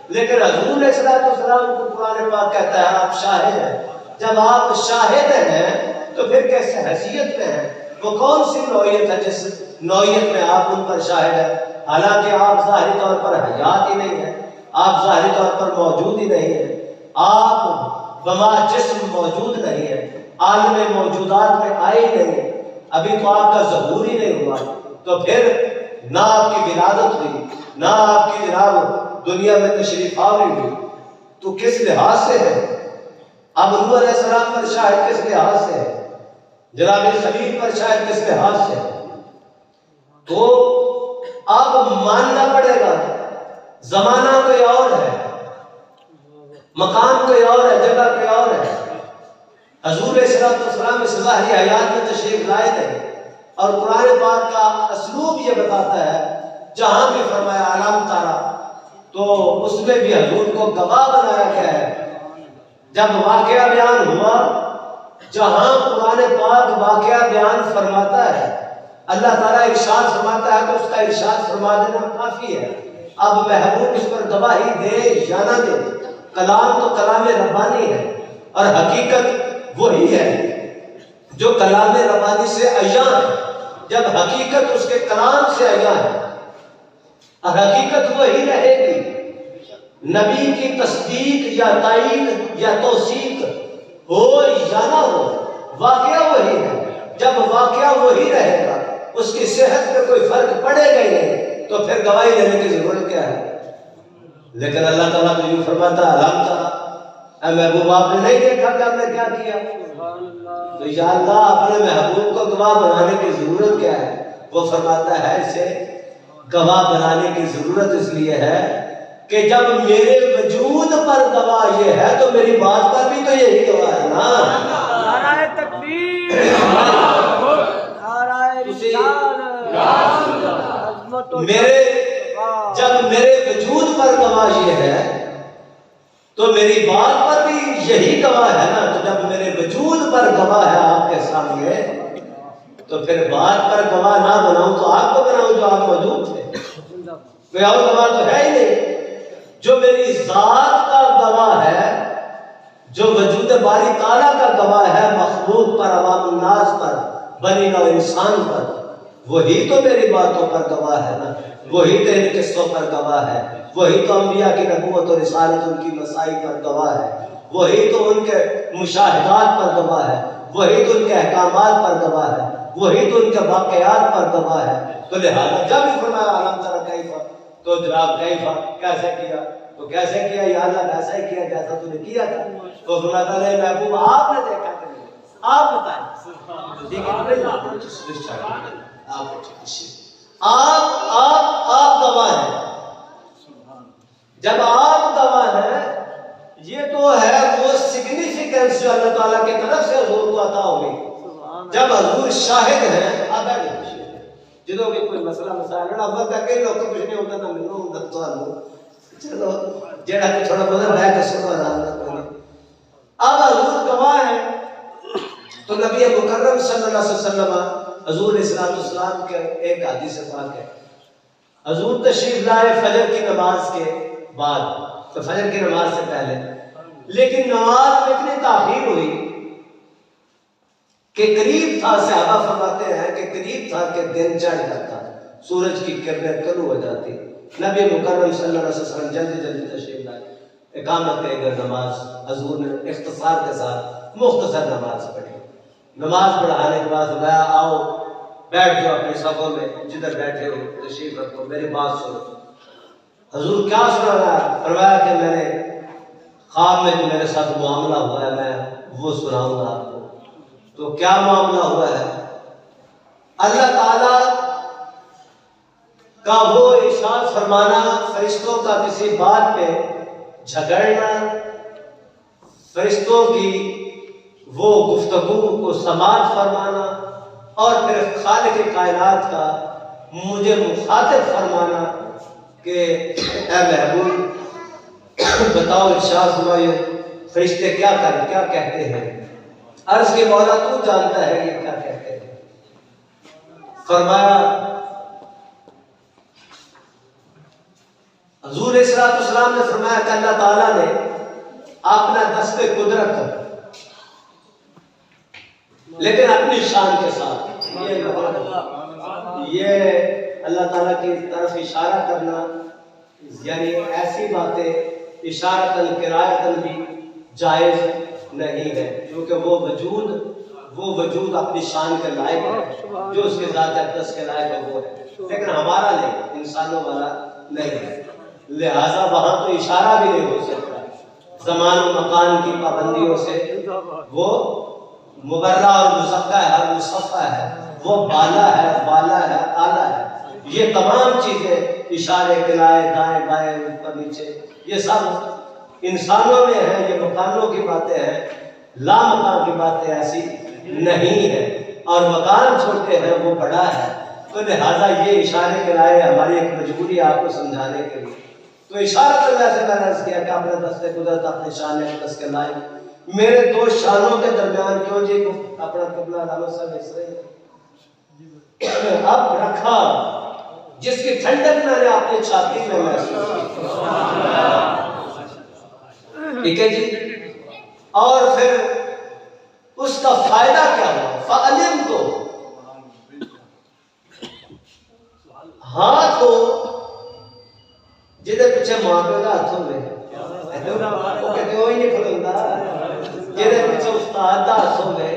[SPEAKER 1] لیکن حضور علیہ السلام کو قرآن پاک کہتا ہے آپ شاہد ہیں. جب آپ شاہد ہیں تو پھر کیسے حیثیت میں ہیں؟ وہ کون سی نوعیت ہے جس نوعیت میں آپ ان پر شاہد ہیں؟ حالانکہ آپ ظاہری طور پر حیات ہی نہیں ہیں, آپ ظاہری طور پر موجود ہی نہیں ہیں, آپ بما جسم موجود نہیں ہیں, عالم موجودات میں آئے ہی نہیں ہیں, ابھی تو آپ کا ظہور ہی نہیں ہوا. تو پھر نہ آپ کی ولادت ہوئی, نہ آپ کی جناب دنیا میں تشریف آوری ہوئی, تو کس لحاظ سے ہے؟ اب نوح علیہ السلام پر شاہد کس لحاظ سے ہے؟ جناب خلیل پر شاہد کس لحاظ سے ہے؟ تو اب ماننا پڑے گا زمانہ کوئی اور ہے, مقام کوئی اور ہے, جگہ کوئی اور ہے. حضور علیہ السلام اس ظاہری حیات میں تشریف لائے تھے, اور قرآن پاک کا اسلوب یہ بتاتا ہے, جہاں بھی فرمایا علام تارا, تو اس میں بھی حضور کو گواہ بنایا گیا ہے. جب واقعہ بیان ہوا, جہاں قرآن پاک واقعہ بیان فرماتا ہے, اللہ تعالیٰ ارشاد فرماتا ہے تو اس کا ارشاد فرما دینا کافی ہے. اب محبوب اس پر گواہی دے یا نہ دے, کلام تو کلام ربانی ہے, اور حقیقت وہی ہے جو کلام ربانی سے عیاں ہے. جب حقیقت اس کے کلام سے عیاں ہے, حقیقت وہی رہے گی. نبی کی تصدیق یا تائید یا توثیق ہو یا نہ ہو, واقعہ وہی ہے. جب واقعہ وہی رہے گا, اس کی صحت میں کوئی فرق پڑے گا ہی نہیں, تو پھر گواہی دینے کی ضرورت کیا ہے؟ لیکن اللہ تعالیٰ تو یوں فرماتا ہے, علام تعالیٰ اے محبوب آپ نے نہیں دیکھا کہ آپ نے کیا کیا؟ تو یا اللہ اپنے محبوب کو گواہ بنانے کی ضرورت کیا ہے؟ وہ فرماتا ہے اسے گواہ بنانے کی ضرورت اس لیے ہے کہ جب میرے وجود پر گواہ یہ ہے تو میری بات پر بھی تو یہی گواہ ہے نا.
[SPEAKER 2] نعرہ تکبیر, نعرہ رسالت,
[SPEAKER 1] جب میرے وجود پر گواہ یہ ہے تو میری بات پر بھی یہی گواہ ہے نا. تو جب میرے وجود پر گواہ ہے آپ کے سامنے, تو پھر بات پر گواہ نہ بناؤں تو آپ کو بناؤں جو آپ موجود تھے. کوئی اور گواہ تو ہے ہی نہیں. جو میری ذات کا گواہ ہے, جو وجود باری تعالیٰ کا گواہ ہے مخلوق پر, عوام الناس پر, بنی نوع انسان پر, وہی تو میری باتوں پر گواہ ہے نا. وہی تو ان قصوں پر گواہ ہے, وہی تو انبیاء کی نبوت اور رسالت ان کی مسائی پر گواہ ہے, وہی تو ان کے مشاہدات پر گواہ ہے, وہی تو ان کے احکامات پر گواہ ہے, وہی تو ان کے واقعات پر گواہ ہے. تو لہٰذا جب بھی فرمایا علم تر کیف، تو جناب کیف کیسے کیا؟ تو کیسے کیا یا اللہ؟ ویسا ہی کیا جیسا تو نے کیا تھا. تو فرماتا ہے محبوب آپ نے دیکھا کہ نہیں؟ آپ بتائیں. آپ گواہ ہیں. جب آپ گواہ ہیں، یہ تو ہے وہ سگنیفیکنس جو اللہ تعالیٰ کی طرف سے حضور کو عطا ہوگی. جب حضور شاہد ہیں، آپ جدو بھی کوئی مسئلہ مسائل ہے اب تک کئی لوگ کچھ نہیں ہوتا نہ ملو ہوں تو چلو جڑا کہ تھوڑا بہت رہ کے سنو آرام نہ. اب حضور گواہ ہیں. تو نبی مکرم صلی اللہ علیہ وسلم حضور علیہ السلام کے ایک حدیث پاک ہے. حضور تشریف لائے فجر کی نماز کے بعد، تو فجر کی نماز سے پہلے، لیکن نماز میں اتنی تاخیر ہوئی کہ قریب تھا، صحابہ فرماتے ہیں کہ قریب تھا کہ دن چڑھ جاتا، سورج کی کرنیں طلوع ہو جاتی. نبی مکرم صلی اللہ علیہ وسلم جلدی جلدی تشریف لائے، اقامت اگر نماز حضور نے اختصار کے ساتھ مختصر نماز پڑھی. نماز پڑھانے کے بعد فرمایا آؤ بیٹھ جاؤ اپنے صفوں میں، جدھر بیٹھے ہو تشریف رکھو، میری بات سنو. حضور کیا سنانا؟ فرمایا کہ میں نے خواب میں جو میرے ساتھ معاملہ ہوا ہے میں وہ سناؤں گا آپ کو. تو کیا معاملہ ہوا ہے؟ اللہ تعالیٰ کا وہ ارشاد فرمانا، فرشتوں کا کسی بات پہ جھگڑنا، فرشتوں کی وہ گفتگو کو سماعت فرمانا، اور پھر خالق کائنات کا مجھے مخاطب فرمانا کہ اے محبوب بتاؤ ارشاد فرمائے فرشتے کیا کہتے ہیں. عرض کے مولا تو جانتا ہے یہ کیا کہتے ہیں. فرمایا حضور علیہ السلام نے فرمایا کہ اللہ تعالیٰ نے اپنا دست قدرت لیکن اپنی شان کے ساتھ، یہ اللہ تعالیٰ کی طرف اشارہ کرنا، یعنی ایسی باتیں اشارتاً قرائتاً بھی جائز نہیں ہے، کیونکہ وہ وجود اپنی شان کے لائق ہے، جو اس کے ذات اقدس کے لائق ہے وہ ہے، لیکن ہمارا نہیں، انسانوں والا نہیں ہے. لہٰذا وہاں تو اشارہ بھی نہیں ہو سکتا. زمان و مکان کی پابندیوں سے وہ مبرہ اور مصفہ ہے، ہر مصفہ ہے، وہ بالا ہے، بالا ہے، اعلیٰ ہے. یہ تمام چیزیں اشارے کنائے دائیں بائیں اوپر نیچے یہ سب انسانوں میں ہیں، یہ مکانوں کی باتیں ہیں. لا مکان کی باتیں ایسی نہیں ہے، اور مکان چھوٹے ہیں وہ بڑا ہے. تو لہٰذا یہ اشارے کنائے ہماری ایک مجبوری آپ کو سمجھانے کے لیے. تو اشارہ تو ویسے میں نے عرض کیا کہ اپنے دست قدرت اپنے شان اقدس کے لائق. میرے دو شانوں کے درمیان کیوں جی اپنا قبلہ علامت صاحب اس رہے اب رکھا جس کی ٹھنڈک میں نے اپنی چھاتی میں محسوس کی. ٹھیک ہے جی. اور پھر اس کا فائدہ کیا ہوا؟ فعلم تو ہاتھ ہو جدے پیچھے ماں پیو کا ہاتھ ہوئے وہ کہتے وہی نہیں کھلوندہ. جدے پیچھے استاد کا ہاتھ ہوئے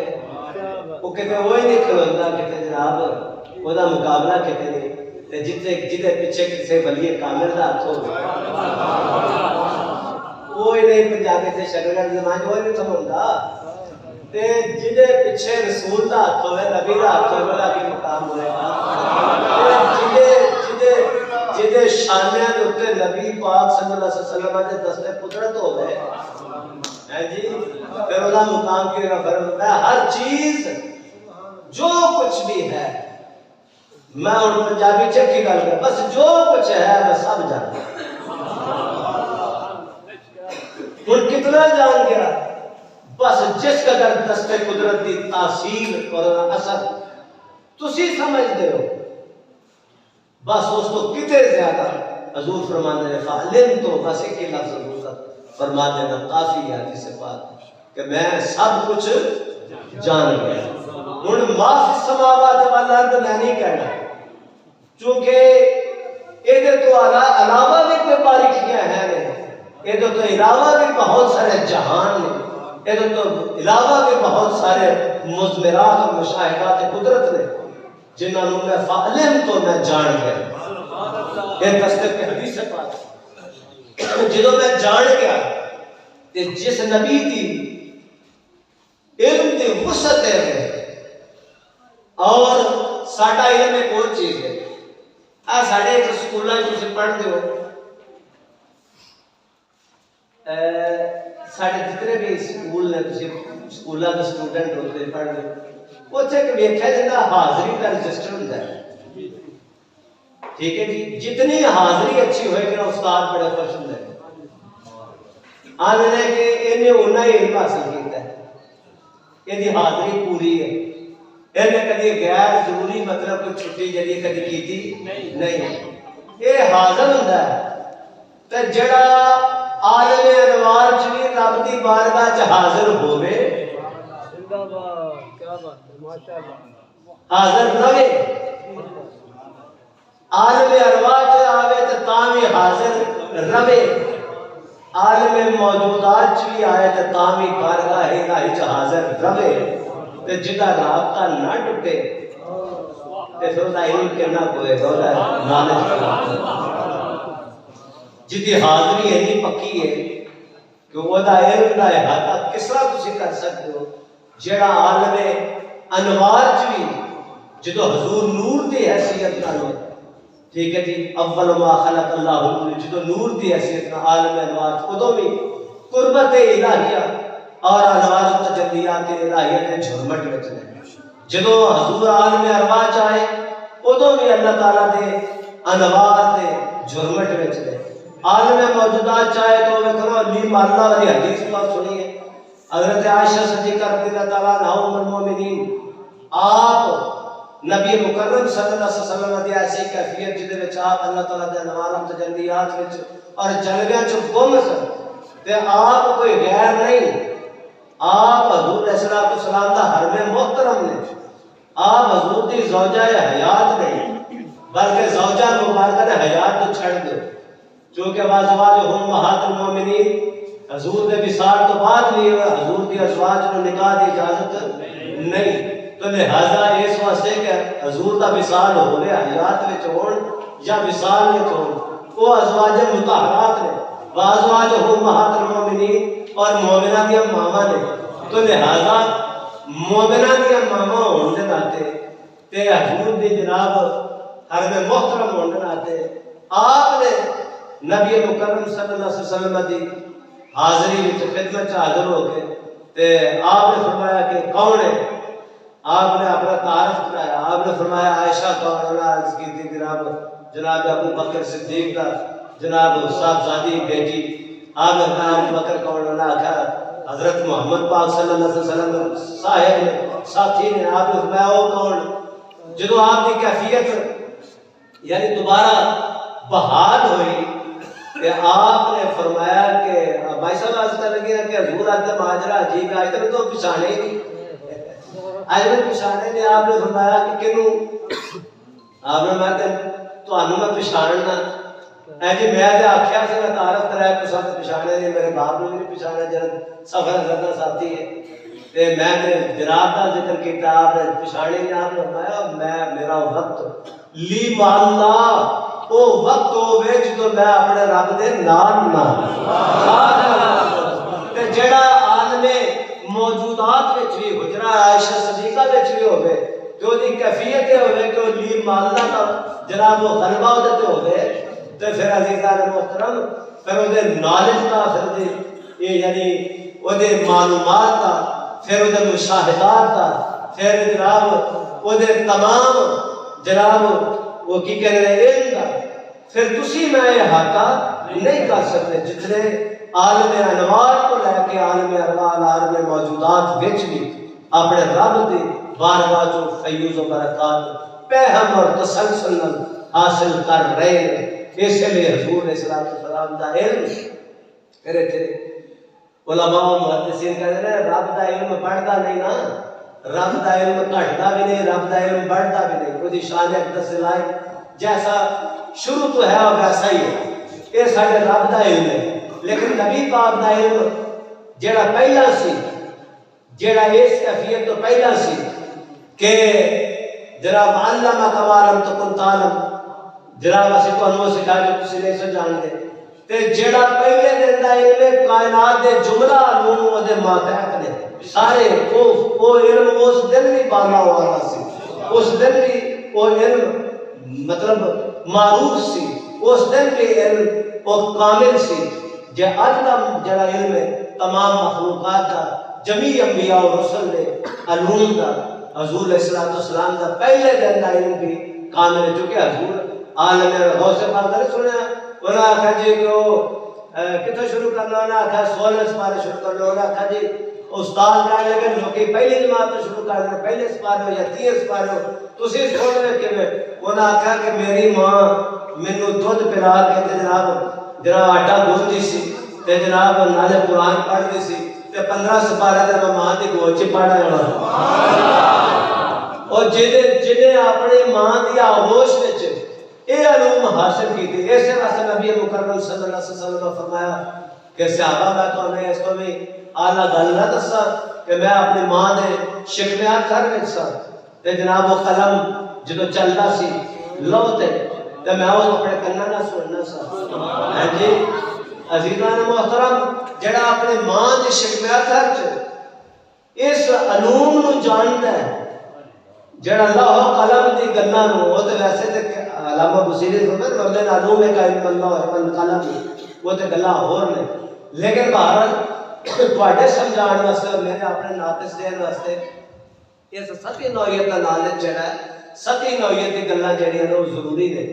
[SPEAKER 1] وہ کہتے وہی نہیں کھلوندہ. کہتے جناب وہ دا مقابلہ کہتے نہیں، جدے پیچھے کسے ولی کامل کا ہاتھ ہوئے وہی نہیں. پنجابی سے شکل زمان وہی نہیں کھلوندہ. جدے پیچھے رسول کا ہاتھ ہوئے، نبی کا ہاتھ ہوئے، بلا کی مقام ہوئے گا. جدے شانیاں دوتے نبی پاک صلی اللہ علیہ وسلم نے دستے قدرت ہو گئے ہے جی. پھر اللہ مقام کی رفر ہر چیز جو کچھ بھی ہے، میں ان پنجابی چکی گل کر بس جو کچھ ہے میں سب جانتا ہوں. کتنا جان گیا بس جس قدر دستے قدرت کی تاثیر اور اثر تسی سمجھ دے ہو بس اس کو کتے زیادہ. حضور فرمانے نے فعلم تو بس ایک ہی لفظ حضور فرما دینا کافی ہے حدیث پاک کہ میں سب کچھ جان گیا. ہن ما فی السماوات والارض میں نہیں کہنا چونکہ یہ تو علاوہ بھی کوئی باریکیاں ہیں نہیں، یہ تو علاوہ بھی بہت سارے جہان ہیں، یہ تو علاوہ بھی بہت سارے مضمرات اور مشاہدات قدرت نے جنہوں نے میں فعلم تو میں جان گیا یہ تصدیق کے حدیث سے پاس جنہوں میں جان گیا کہ جس نبی دی علم دی وسعت ہے اور ساڈا علم ایک اور چیز ہے ساڑھے ایک سکولہ جسے پڑھ دے ہو ساڑھے جتنے بھی سکول نے سکولہ کے سٹوڈنٹ ہوتے پڑھ دے وہ چھے کہ بیکھا جنہا حاضری کا رجسٹر ہوتا ہے ٹھیک ہے جی جتنی حاضری اچھی ہوئے کہ استاد بڑے خوش ہوتا ہے آنے لے کہ انہیں انہا ہی علم حاصل کیتا ہے انہیں حاضری پوری ہے انہیں کدھی غیر ضروری مطلب کوئی چھٹی جلی کدھی کی تھی نہیں یہ حاضر ہوتا ہے تو جڑا عالم انوار چوی رب دی بارگاہ چ حاضر ہوئے
[SPEAKER 2] زندہ باد کیا بات ہے ماشاءاللہ
[SPEAKER 1] حاضر رہے عالم انوار چ آوے تو تامی حاضر رہے عالم موجودات چوی آئے تو تامی بارگاہ الہی چ حاضر رہے تے جدا رابطہ نہ ٹوٹے تے پھر دا علم کرنا کوئی دولا نالج کرنا جدی حاضری اینی پکی ہے کہ وہ دا علم دا احاطہ کس طرح تسی کر سکتے ہو جڑا عالم انوار چوی جدو حضور نور دی حیثیت نہ ٹھیک ہے جی اول ما خلق اللہ نور جدو نور دی حیثیت نہ عالم انوار خودوں بھی قربت الہیہ اور انوار تجلیات الہیہ نے جھرمٹ وچ نے جدو حضور عالم ارواح چاہے ادو بھی اللہ تعالیٰ دے انوار دے جھرمٹ وچ نے عالم موجودات چاہے تو وہ کرو علیم اللہ والی حدیث پر سنیے حضرت عائشہ صدیقہ رضی اللہ تعالیٰ عنہ ام المومنین آپ نبی مکرم صلی اللہ علیہ وسلم دی ایسی کیفیت جدے وچ آپ اللہ تعالیٰ دے انوار تجلیات وچ اور جلویاں چ گم سن تے آپ کوئی غیر نہیں آپ حضور علیہ السلام دا حرم محترم نے آپ حضور دی زوجہ حیات نہیں بلکہ زوجہ مبارکہ نے حیات تو چھڑ دو چونکہ وازواج امہات المومنین حضور دے وصال تو بعد نہیں ہوئے حضور دی ازواج کو نکاح دی اجازت نہیں تو لہذا اس واسطے کہ حضور دا وصال ہوئے حیات وچ ہون یا وصال وچ ہون وہ ازواج مطہرات نے وازواج امہات المومنین اور مومنہ دیا ماما نے تو لہذا مومنہ دیا ماما ہونے ناتے تے حضور دی جناب حرم محترم ہونے ناتے آپ نے نبی مکرم صلی اللہ علیہ وسلم دی حاضری وچ خدمت حاضر ہو کے تے آپ نے فرمایا کہ کون ہے آپ نے اپنا تعارف کرایا آپ نے فرمایا عائشہ کون ہے عرض کی تھی جناب ابو بکر صدیق کا جناب صاحبزادی بیٹی آپ نے فرمایا ابو بکر کون ہے کہا حضرت محمد پاک صلی اللہ علیہ وسلم صاحب نے ساتھی نے آپ نے فرمایا وہ کون جدو آپ کی کیفیت یعنی دوبارہ بحال ہوئی کہ آپ نے فرمایا کہ بھائی صاحب آج کر لگی ہے کہ حضور آج مہاجرہ عجیب ہے آج تک تو پچھانے ہی نہیں آج میں پچھانے نے آپ نے فرمایا کہ کنوں آپ نے فرمایا کہ تو آنو میں پچھاننا اے جی میں دے آکھیا سے میں تعارف کرایا کہ ساتھ پچھانے نہیں میرے باپ نے بھی پچھانے جب سفر زدہ ساتھی ہے تے میں نے جناب کا ذکر کیتا آپ نے پچھانے نے آپ نے فرمایا میں میرا وقت لی ماللہ وہ وقت ہوئے جدو میں اپنے رب دے نام نہ تے جڑا عالم موجودات وچ بھی حجرہ عائشہ صدیقہ وچ بھی ہوئے جو دی کیفیت ہوئے کہ وہ لی ماللہ کا جناب وہ غلبہ ہوتے ہوئے تے پھر عزیزان محترم پھر وہ دے نالج کا پھر دے یہ یعنی وہ دے معلومات کا پھر وہ دے مشاہدات کا پھر جناب وہ دے تمام جناب وہ کی کہہ رہے علم کا پھر تسی میں احاطہ نہیں کر سکتے جتنے عالم انوار کو لے کے عالم ارواح عالم موجودات وچ بھی اپنے رب دی بارگاہ جو فیوز و برکات پہم اور تسلسل حاصل کر رہے ہیں اس لیے حضور علیہ السلام دا علم کرے تھے علماء و محدثین کہتے ہیں رب دا علم بڑھتا نہیں نا رب دا علم گھٹتا بھی نہیں رب دا علم بڑھتا بھی نہیں کوئی شان اقدس لائے جیسا شروع تو ہے اور ویسا ہی ہے یہ سارے رب دا علم ہے لیکن نبی پاک دا علم جڑا پہلا سی جڑا اس کیفیت تو پہلا سی کہ جناب علامہ کمالم تو کن تعلم جناب اسی تو انہوں سکھا جو کسی نہیں سو جان دے تے جڑا پہلے دن دا علم کائنات دے جملہ علوم و دے ماتحت نے سارے وہ علم اس دن بھی بالا ہوا سی، اس دن بھی وہ علم مطلب معروف سی، اس دن بھی علم وہ کامل سی جے علم جڑا علم ہے تمام مخلوقات دا جمیع انبیاء و رسل نے علوم دا حضور علیہ السلام دا پہلے دن دا علم بھی کامل ہے چونکہ حضور عالم غوث پاک نے سنیا انہاں آکھا جی کہ کتوں شروع کرنا انہاں آکھا 16 سپارے شروع کرنا انہاں آکھا جی استاد کہنے لگے لوکی پہلی جماعت تو شروع کرنا پہلے سپارے ہو یا 30 سپارے ہو تسی سن رہے کہ میں انہاں آکھا کہ میری ماں مینوں دودھ پلا کے جناب آٹا گوندی سی تے جناب نالے قرآن پڑھ دی سی تے 15 سپارے تے میں ماں دی گود چ پڑھا اور جنہیں اپنی ماں دی آغوش وچ اے علوم حاصل کی تھی ایسے واسطے نبی مکرم صلی اللہ علیہ وسلم نے فرمایا کہ صحابہ میں تو ہمیں اس کو بھی اعلیٰ گل نہ دسا کہ میں اپنی ماں دے شکمیات کر وچ سا تے جناب وہ قلم جدو چلدا سی لو تے میں وہ اپنے کنا نہ سننا سا ہاں جی عزیزان محترم جڑا اپنی ماں دے شکمیات کر اس علوم نو جاندا ہے جڑا لوح قلم دی گلاں نو وہ تے ویسے تے علامہ بصیری فرماتے ہیں وَمِنْ عَلُومِكَ عِلْمُ اللَّهِ وَالْقَلَمِ وہ تے گلاں ہور نے لیکن بہرحال تواڈے سمجھان واسطے اور میرے اپنے ناقص دین واسطے اس ستی نوعیت دا نالج جڑا ہے ستی نوعیت دی گلاں جڑیاں نے وہ ضروری نے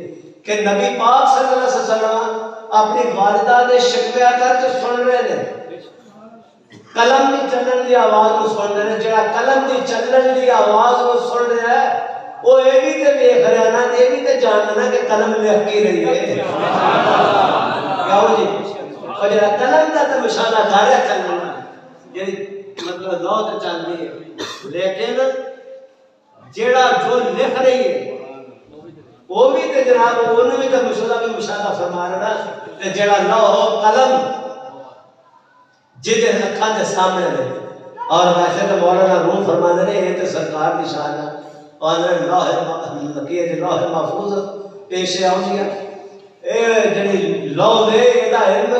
[SPEAKER 1] کہ نبی پاک صلی اللہ علیہ وسلم اپنی والدہ دے شکوے کر کے سن رہے نے قلم دی چلن دی آواز کو سن رہے ہیں جڑا قلم دی چلن دی آواز کو سن رہا ہے وہ یہ بھی تے دیکھ رہا ہے نا یہ بھی تے جاننا کہ قلم لکھ کی رہی ہے کیا ہو جی اور جڑا قلم دا تے مشاہدہ کر رہا چلنا جڑی مطلب لو تے چل رہی ہے لیکن جڑا جو لکھ رہی ہے وہ بھی تے جناب انہوں بھی تے مشاہدہ فرما رہا تے جڑا لوح قلم جدے اکھاں دے سامنے نے اور ویسے تو مولانا روم فرماندے نے یہ تے سرکار دی شان ہے اور لوح محفوظ پیش آؤں اے جڑی لوح دے ادا علم ہے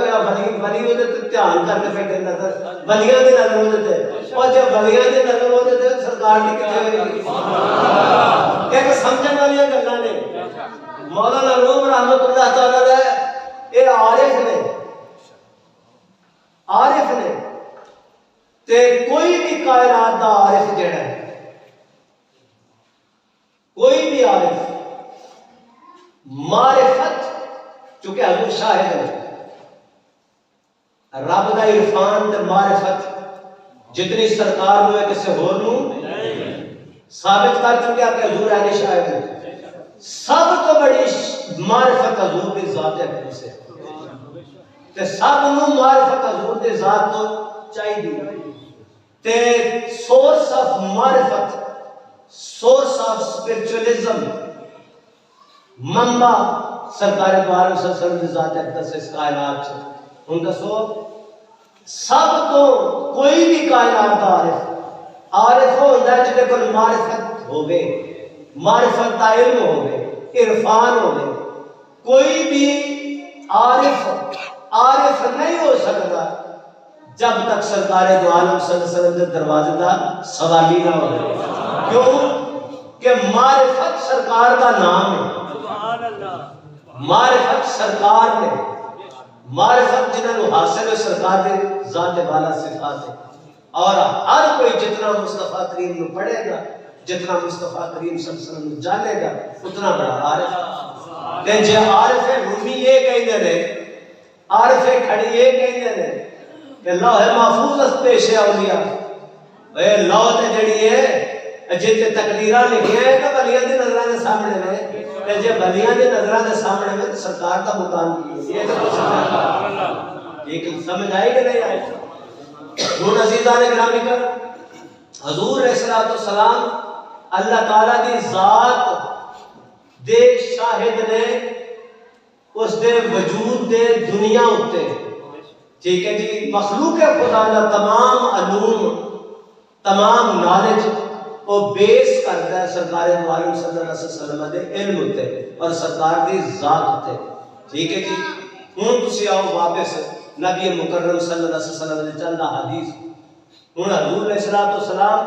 [SPEAKER 1] ولی وہ تے دھیان کر کے پھر نظر ولیاں دی نظر ہو تے اور جب ولیاں دی نظر ہو تے سرکار دی کتے ہوئی ایک سمجھن والی گلاں نے مولانا روم رحمۃ اللہ تعالی علیہ اے عارف نے تے کوئی بھی کائنات دا عارف جڑا ہے کوئی بھی عارف معرفت چونکہ حضور شاہد ہے رب دا عرفان تے معرفت جتنی سرکار ہوئے کسے ہور نو ثابت کر چکے کہ حضور علی شاہد ہے سب تو بڑی معرفت حضور کی ذات ہے سے تے سب نو معرفت حضور دی ذات تو چاہیے تے سورس آف معرفت سورس آف اسپرچولیزم منبع سرکار دو عالم صلی اللہ علیہ وسلم دی ذات اقدس اس کائنات سے ان کا سو سب تو کوئی بھی کائنات دا عارف ہوتا ہے جنہیں کوئی معرفت ہوگے معرفت دا علم ہوگے عرفان ہوگے کوئی بھی عارف نہیں ہو سکتا جب تک سرکار دو عالم صلی اللہ علیہ وسلم کے دروازے دا سوالی نہ ہو کیوں کہ معرفت سرکار کا نام ہے معرفت سرکار نے معرفت جنہوں حاصل ہے سرکار دے ذات بالا صفات ہے اور ہر کوئی جتنا مصطفیٰ کریم نو پڑھے گا جتنا مصطفیٰ کریم صلی اللہ علیہ وسلم جانے گا اتنا بڑا عارف تے جے عارف رومی یہ کہندے نے عارف کھڑی یہ کہندے نے کہ لوح محفوظ اس پیش اولیاء اے لوح تے جڑی ہے جتے تقدیراں لکھیاں ہیں کہ ولیاں دی نظراں دے سامنے میں تے جے ولیاں دی نظراں دے سامنے میں سرکار دا مقام کی یہ تو سبحان اللہ ایک سمجھ آئی کہ نہیں آئی دون عزیزان گرامی کر حضور علیہ السلام اللہ تعالیٰ دی ذات دے شاہد نے اس دے وجود دے دنیا ہوتے ٹھیک ہے جی مخلوق خدا دا تمام علوم تمام نالج وہ بیس کرتا ہے سرکار دو عالم صلی اللہ علیہ وسلم دے علم ہوتے اور سرکار دی ذات ہوتے. ٹھیک ہے جی. ہوں تسی آؤ واپس نبی مکرم صلی اللہ علیہ وسلم نے چند حدیث. ہوں حضور علیہ السلام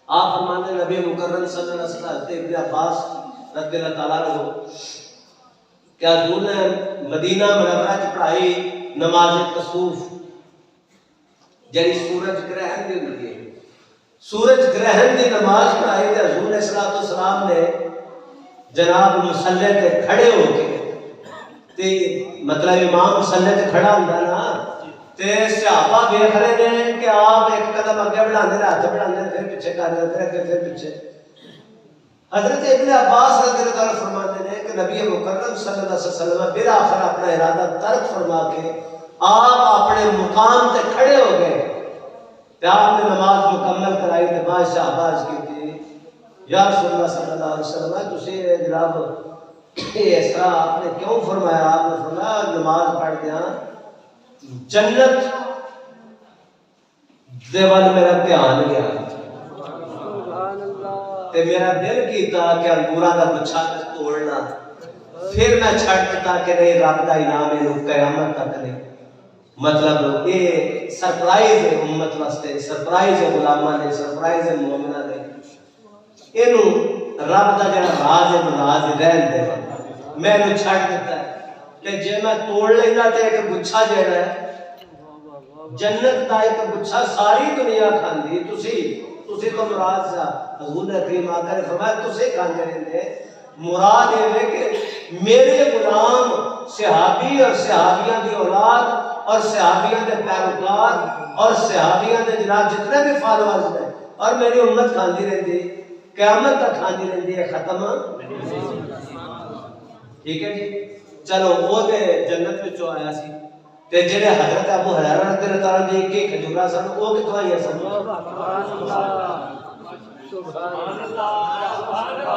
[SPEAKER 1] آپ فرماتے ہیں نبی مکرم صلی اللہ علیہ وسلم ابن عباس رضی اللہ تعالیٰ عنہ کہ حضور نے مدینہ منورہ کی پڑھائی نماز کسوف یعنی سورج گرہن دی ہوتی ہے. سورج گرہن دی نماز پڑھائی تے حضور علیہ السلام نے جناب مصلی تے کھڑے ہو کے تے مطلب امام مصلی تے کھڑا ہوندا نا تے صحابہ دیکھ رہے ہیں کہ آپ ایک قدم اگے بڑھاندے نے ہاتھ بڑھاندے نے پھر پیچھے کر رہے ہیں پھر پیچھے. حضرت ابن عباس رضی اللہ عنہ فرماتے ہیں کہ نبی مکرم صلی اللہ علیہ وسلم بالآخر اپنا ارادہ ترک فرما کے آپ اپنے مقام تے کھڑے ہو گئے تے آپ نے نماز مکمل کرائی تے بادشاہ عباس کی تھی یا رسول اللہ صلی اللہ علیہ وسلم تسی جناب اس طرح آپ نے کیوں فرمایا؟ آپ نے فرمایا نماز پڑھ دیا جنت دے وال میرا دھیان گیا تے میرا دل کیتا کہ انگوراں دا گچھا توڑنا پھر میں چھڑ دیتا کہ نہیں رب دا انعام ہے قیامت تک نہیں. مطلب یہ سرپرائز ہے امت واسطے سرپرائز ہے غلاماں نے سرپرائز ہے مومناں نے اینو رب دا جڑا راز ہے راز رہن دے میں نو چھڑ دیتا ہے کہ جے میں توڑ لینا تے ایک گچھا جڑا ہے جنت دا ایک گچھا ساری دنیا کھاندی تسی تو مراد سا حضور نے کریم آقا نے فرمایا تسی کھاندے رہندے مراد یہ ہے کہ میرے غلام صحابی اور صحابیاں دی اولاد اور صحابیاں دے پیروکار اور صحابیاں دے جناب جتنے بھی فالوورز ہیں اور میری امت کھاندی رہندی قیامت تک کھاندی رہندی ہے ختم. ٹھیک ہے جی. چلو وہ تے جنت وچوں آیا سی تے جڑے حضرت ابو ہریرہ رضی اللہ تعالیٰ عنہ کے کھجوراں سن وہ کتھوں آئی سن؟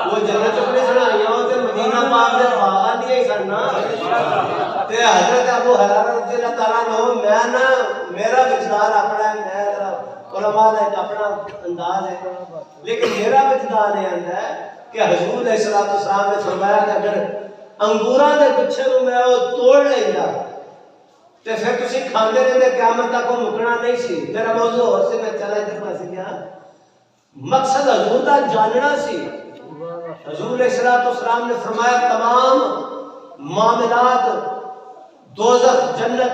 [SPEAKER 1] وہ جنت اپنے سن آئیاں تے مدینہ پاک دے باغاں دی ہی سن نا تے حضرت ابو ہریرہ رضی اللہ تعالیٰ عنہ میں نا میرا وجدان اپنا ہے علماء کا ایک اپنا انداز ہے لیکن میرا وجدان یہ آندا ہے کہ حضور علیہ السلام نے فرمایا کہ اگر انگوراں دے گچھے نوں میں وہ توڑ لیندا تے پھر تسی کھاندے رہندے قیامت تک وہ مکنا نہیں سی. میرا موضوع اور سے میں چلا ادھر پاس گیا مقصد حضور دا جاننا سی. حضور علیہ السلام نے فرمایا تمام معاملات دوزخ جنت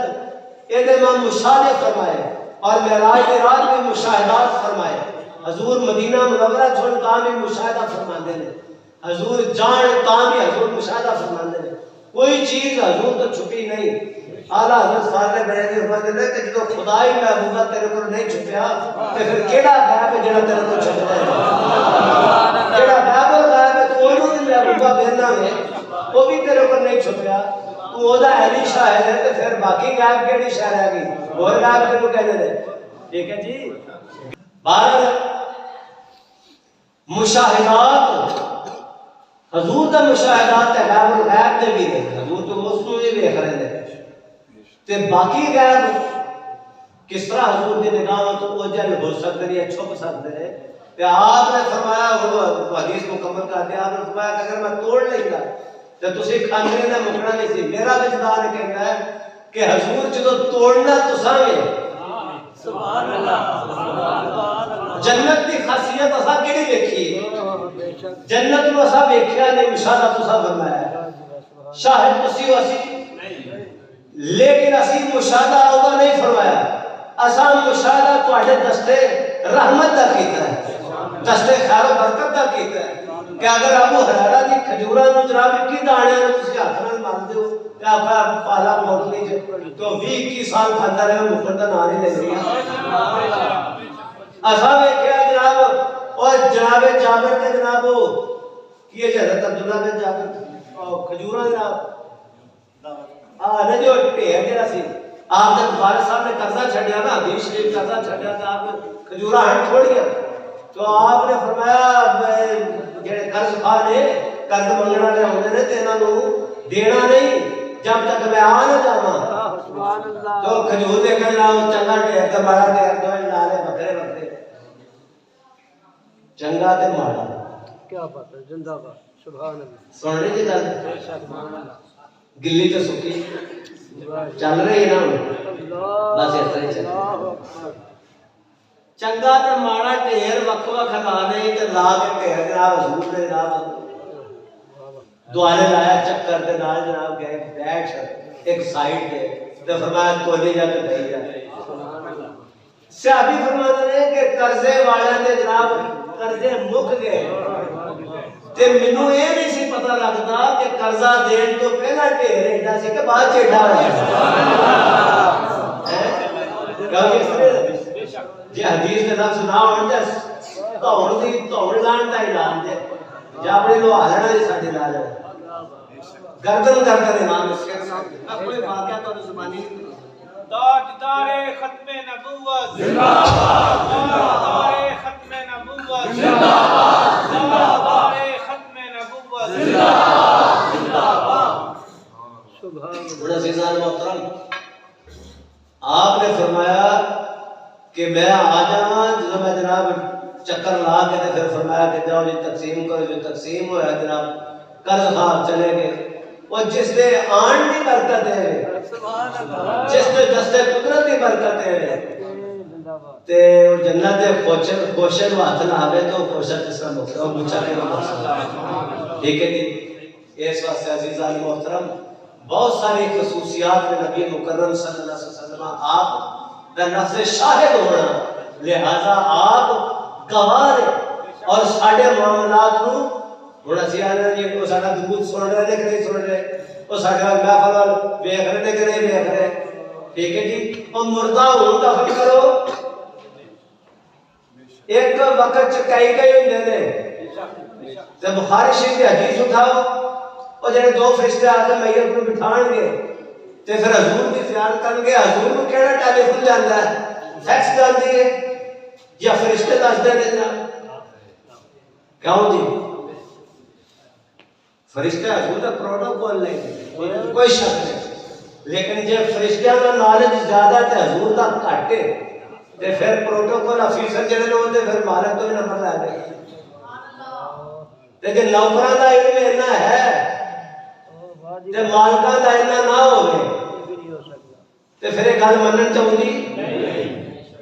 [SPEAKER 1] اے میں مشاہدے فرمائے اور معراج کے رات میں مشاہدات فرمائے. حضور مدینہ منورہ چھوڑ تاں بھی مشاہدہ فرماندے نے حضور جان تاں بھی حضور مشاہدہ فرماندے نے کوئی چیز حضور تو چھپی نہیں. اعلیٰ حضرت فاضل بریلوی فرماتے ہیں کہ جدو خدا ہی محبوبہ تیرے کو نہیں چھپیا تے پھر کیڑا غیب ہے جڑا تیرے کو چھپتا ہے؟ جڑا غیب الغیب ہے تو وہ نہیں محبوبہ بہنا ہے وہ بھی تیرے کو نہیں چھپیا تو وہ دا اہلی شاہد ہے تے پھر باقی غیب کیڑی شاہ رہ گئی اور غیب تیرے کو کہنے دے. ٹھیک ہے جی. بہر مشاہدات حضور دا مشاہدات ہے غیب الغیب دے بھی نہیں حضور تو مسلم ہی دیکھ رہے ہیں تے باقی غیب کس طرح حضور دی نگاہ تو اوجھل ہو سکتے ہیں چھپ سکتے ہیں. تے آپ نے فرمایا وہ حدیث مکمل کر دیا. آپ نے فرمایا کہ اگر میں توڑ لیندا تے تسی کھاندے نہ مکنا نہیں سی. میرا وجدان کہتا ہے کہ حضور جدو توڑنا تساں وے سبحان اللہ جنت دی خاصیت اساں کیڑی ویکھی جنت نو اساں ویکھیا نہیں مشاہدہ تساں فرمایا شاہد تسی ہو اسی لیکن اسی مشاہدہ اودا نہیں فرمایا اساں مشاہدہ تواڈے دستے رحمت دا کیتا ہے دستے خیر و برکت دا کیتا ہے کہ اگر ابو ہریرہ دی کھجوراں نوں جناب 21 دانے تسی ہاتھ نال مارتے ہو تے آپا پالا موٹنی چ تو 20-21 سال کھاندا رہے مکن دا نام نہیں لیندی اساں ویکھیا جناب اور جناب جابر نے جناب کی حضرت عبداللہ بن جابر کھجوراں جناب نے جو ڈھیر جڑا سی آپ جب فارغ صاحب نے قرضہ چھڈیا نا حدیث شریف قرضہ چھڈیا تو آپ کھجوراں ہن تھوڑیاں تو آپ نے فرمایا جڑے قرض خواہ نے قرض منگنے والے ہوندے نے تے انہاں نوں دینا نہیں جب تک میں آ نہ جاواں سبحان اللہ تو کھجور دے کہنا چنگا ڈھیر تے بڑا ڈھیر دو نالے بکرے بکرے چنگا تے ماڑا
[SPEAKER 2] کیا بات ہے، زندہ باد، سبحان اللہ،
[SPEAKER 1] سن رہی جی گل
[SPEAKER 2] بے شک، سبحان اللہ،
[SPEAKER 1] گلی تے سکی
[SPEAKER 2] واہ،
[SPEAKER 1] چل رہی ہے نا ہن؟
[SPEAKER 2] اللہ،
[SPEAKER 1] بس اس طرح ہی چل
[SPEAKER 2] اللہ اکبر،
[SPEAKER 1] چنگا تے ماڑا ٹھیر وکھ وکھ لانے تے لا کے ٹھیر جناب حضور دے جناب دوارے لایا چکر دے نال جناب گئے بیٹھ ایک سائیڈ تے تے فرمایا کونے جا کے دے جا صحابی فرماتے ہیں کہ قرضے والے نے جناب قرضے مک گئے تے مینوں اے نہیں سی پتہ لگدا کہ قرضہ دین تو پہلا ٹھیر ایڈا سی کہ بعد چیڑا ہویا کہ اس طرح جی حدیث دے لفظ نہ ہون تے دھوڑ دی دھوڑ لان دا اعلان دے یا اپنے لو ہلنا جی ساڈے نال گردن گردن امام اس کے میں کوئی واقعہ تو زبانی
[SPEAKER 3] تاجدار ختم نبوت زندہ باد، تاجدار ختم نبوت زندہ باد، تاجدار ختم نبوت زندہ باد، زندہ باد،
[SPEAKER 2] سبحان اللہ،
[SPEAKER 1] بڑا عزیزان محترم آپ نے فرمایا کہ میں آ جاواں جب میں جناب چکر لا کے تے پھر فرمایا کہ جاؤ جی تقسیم کرو، جو تقسیم ہوا جناب قرض خواہ چلے گئے اور جس دے آن دی برکت ہے
[SPEAKER 2] سبحان اللہ،
[SPEAKER 1] جس دے دستے قدرت دی برکت ہے
[SPEAKER 2] زندہ باد،
[SPEAKER 1] تے وہ جنت دے کوشن ہاتھ نہ آوے تو کوشن جس طرح مقصد اور مچھا کے مقصد ٹھیک ہے جی اس واسطے عزیزان محترم بہت ساری خصوصیات میں نبی مکرم صلی اللہ علیہ وسلم آپ دا نفس شاہد ہونا لہذا آپ گواہ اور ساڈے معاملات نو ہن اسی آنے جی کو ساڈا درود سن رہے نے کہ نہیں سن رہے او ساڈا محفل ویکھ رہے نے کہ نہیں ویکھ رہے ٹھیک ہے جی او مردہ ہون دفن کرو ایک وقت چ کئی ہوندے نے تے بخاری شریف دی حدیث اٹھاؤ او جڑے دو فرشتے آ کے میت نو بٹھان گے تے پھر حضور دی زیارت کرن گے حضور نو کیڑا ٹیلی فون جاندا ہے فیکس جاندی ہے یا فرشتے دس دے نے کیوں جی فرشتے حضور دا پروٹوکول نہیں کوئی شک نہیں لیکن جب فرشتیاں دا نالج زیادہ تے حضور دا گھٹ ہے تے پھر پروٹوکول افیسر جڑے نے ہوندے پھر مالک تو ہی نمبر لے دے تے جے نوکراں دا علم اتنا ہے تے مالکاں دا اتنا نہ ہوے تے پھر یہ گل منن چاہندی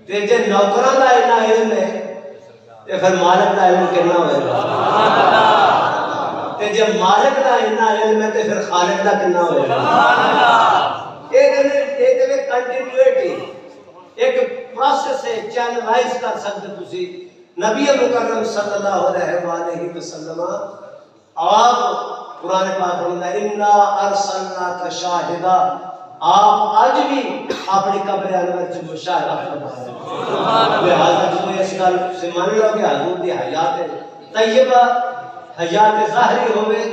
[SPEAKER 1] تے جے نوکراں دا اتنا علم ہے تے پھر مالک دا علم کتنا ہوئے گا تے جے مالک دا اتنا علم ہے تے پھر خالق دا کتنا ہوئے گا ایک کنٹینیوٹی ایک پروسیس ہے چینلائز کر سکتے تسی نبی مکرم صلی اللہ علیہ وآلہ وسلم آپ قرآن پاک فرماتا ہے انا ارسلناک شاہدا آپ آج بھی اپنی قبر انور چ مشاہدہ فرمایا لہذا جو اس گل سے مان لو کہ حضور دی حیات طیبہ حیات ظاہری ہوئے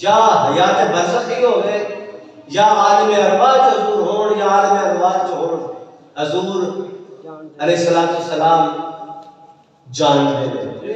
[SPEAKER 1] یا حیات برزخی ہوئے یا عالم ارواح حضور ہون یا عالم ارواح ہون حضور علیہ السلام جان دے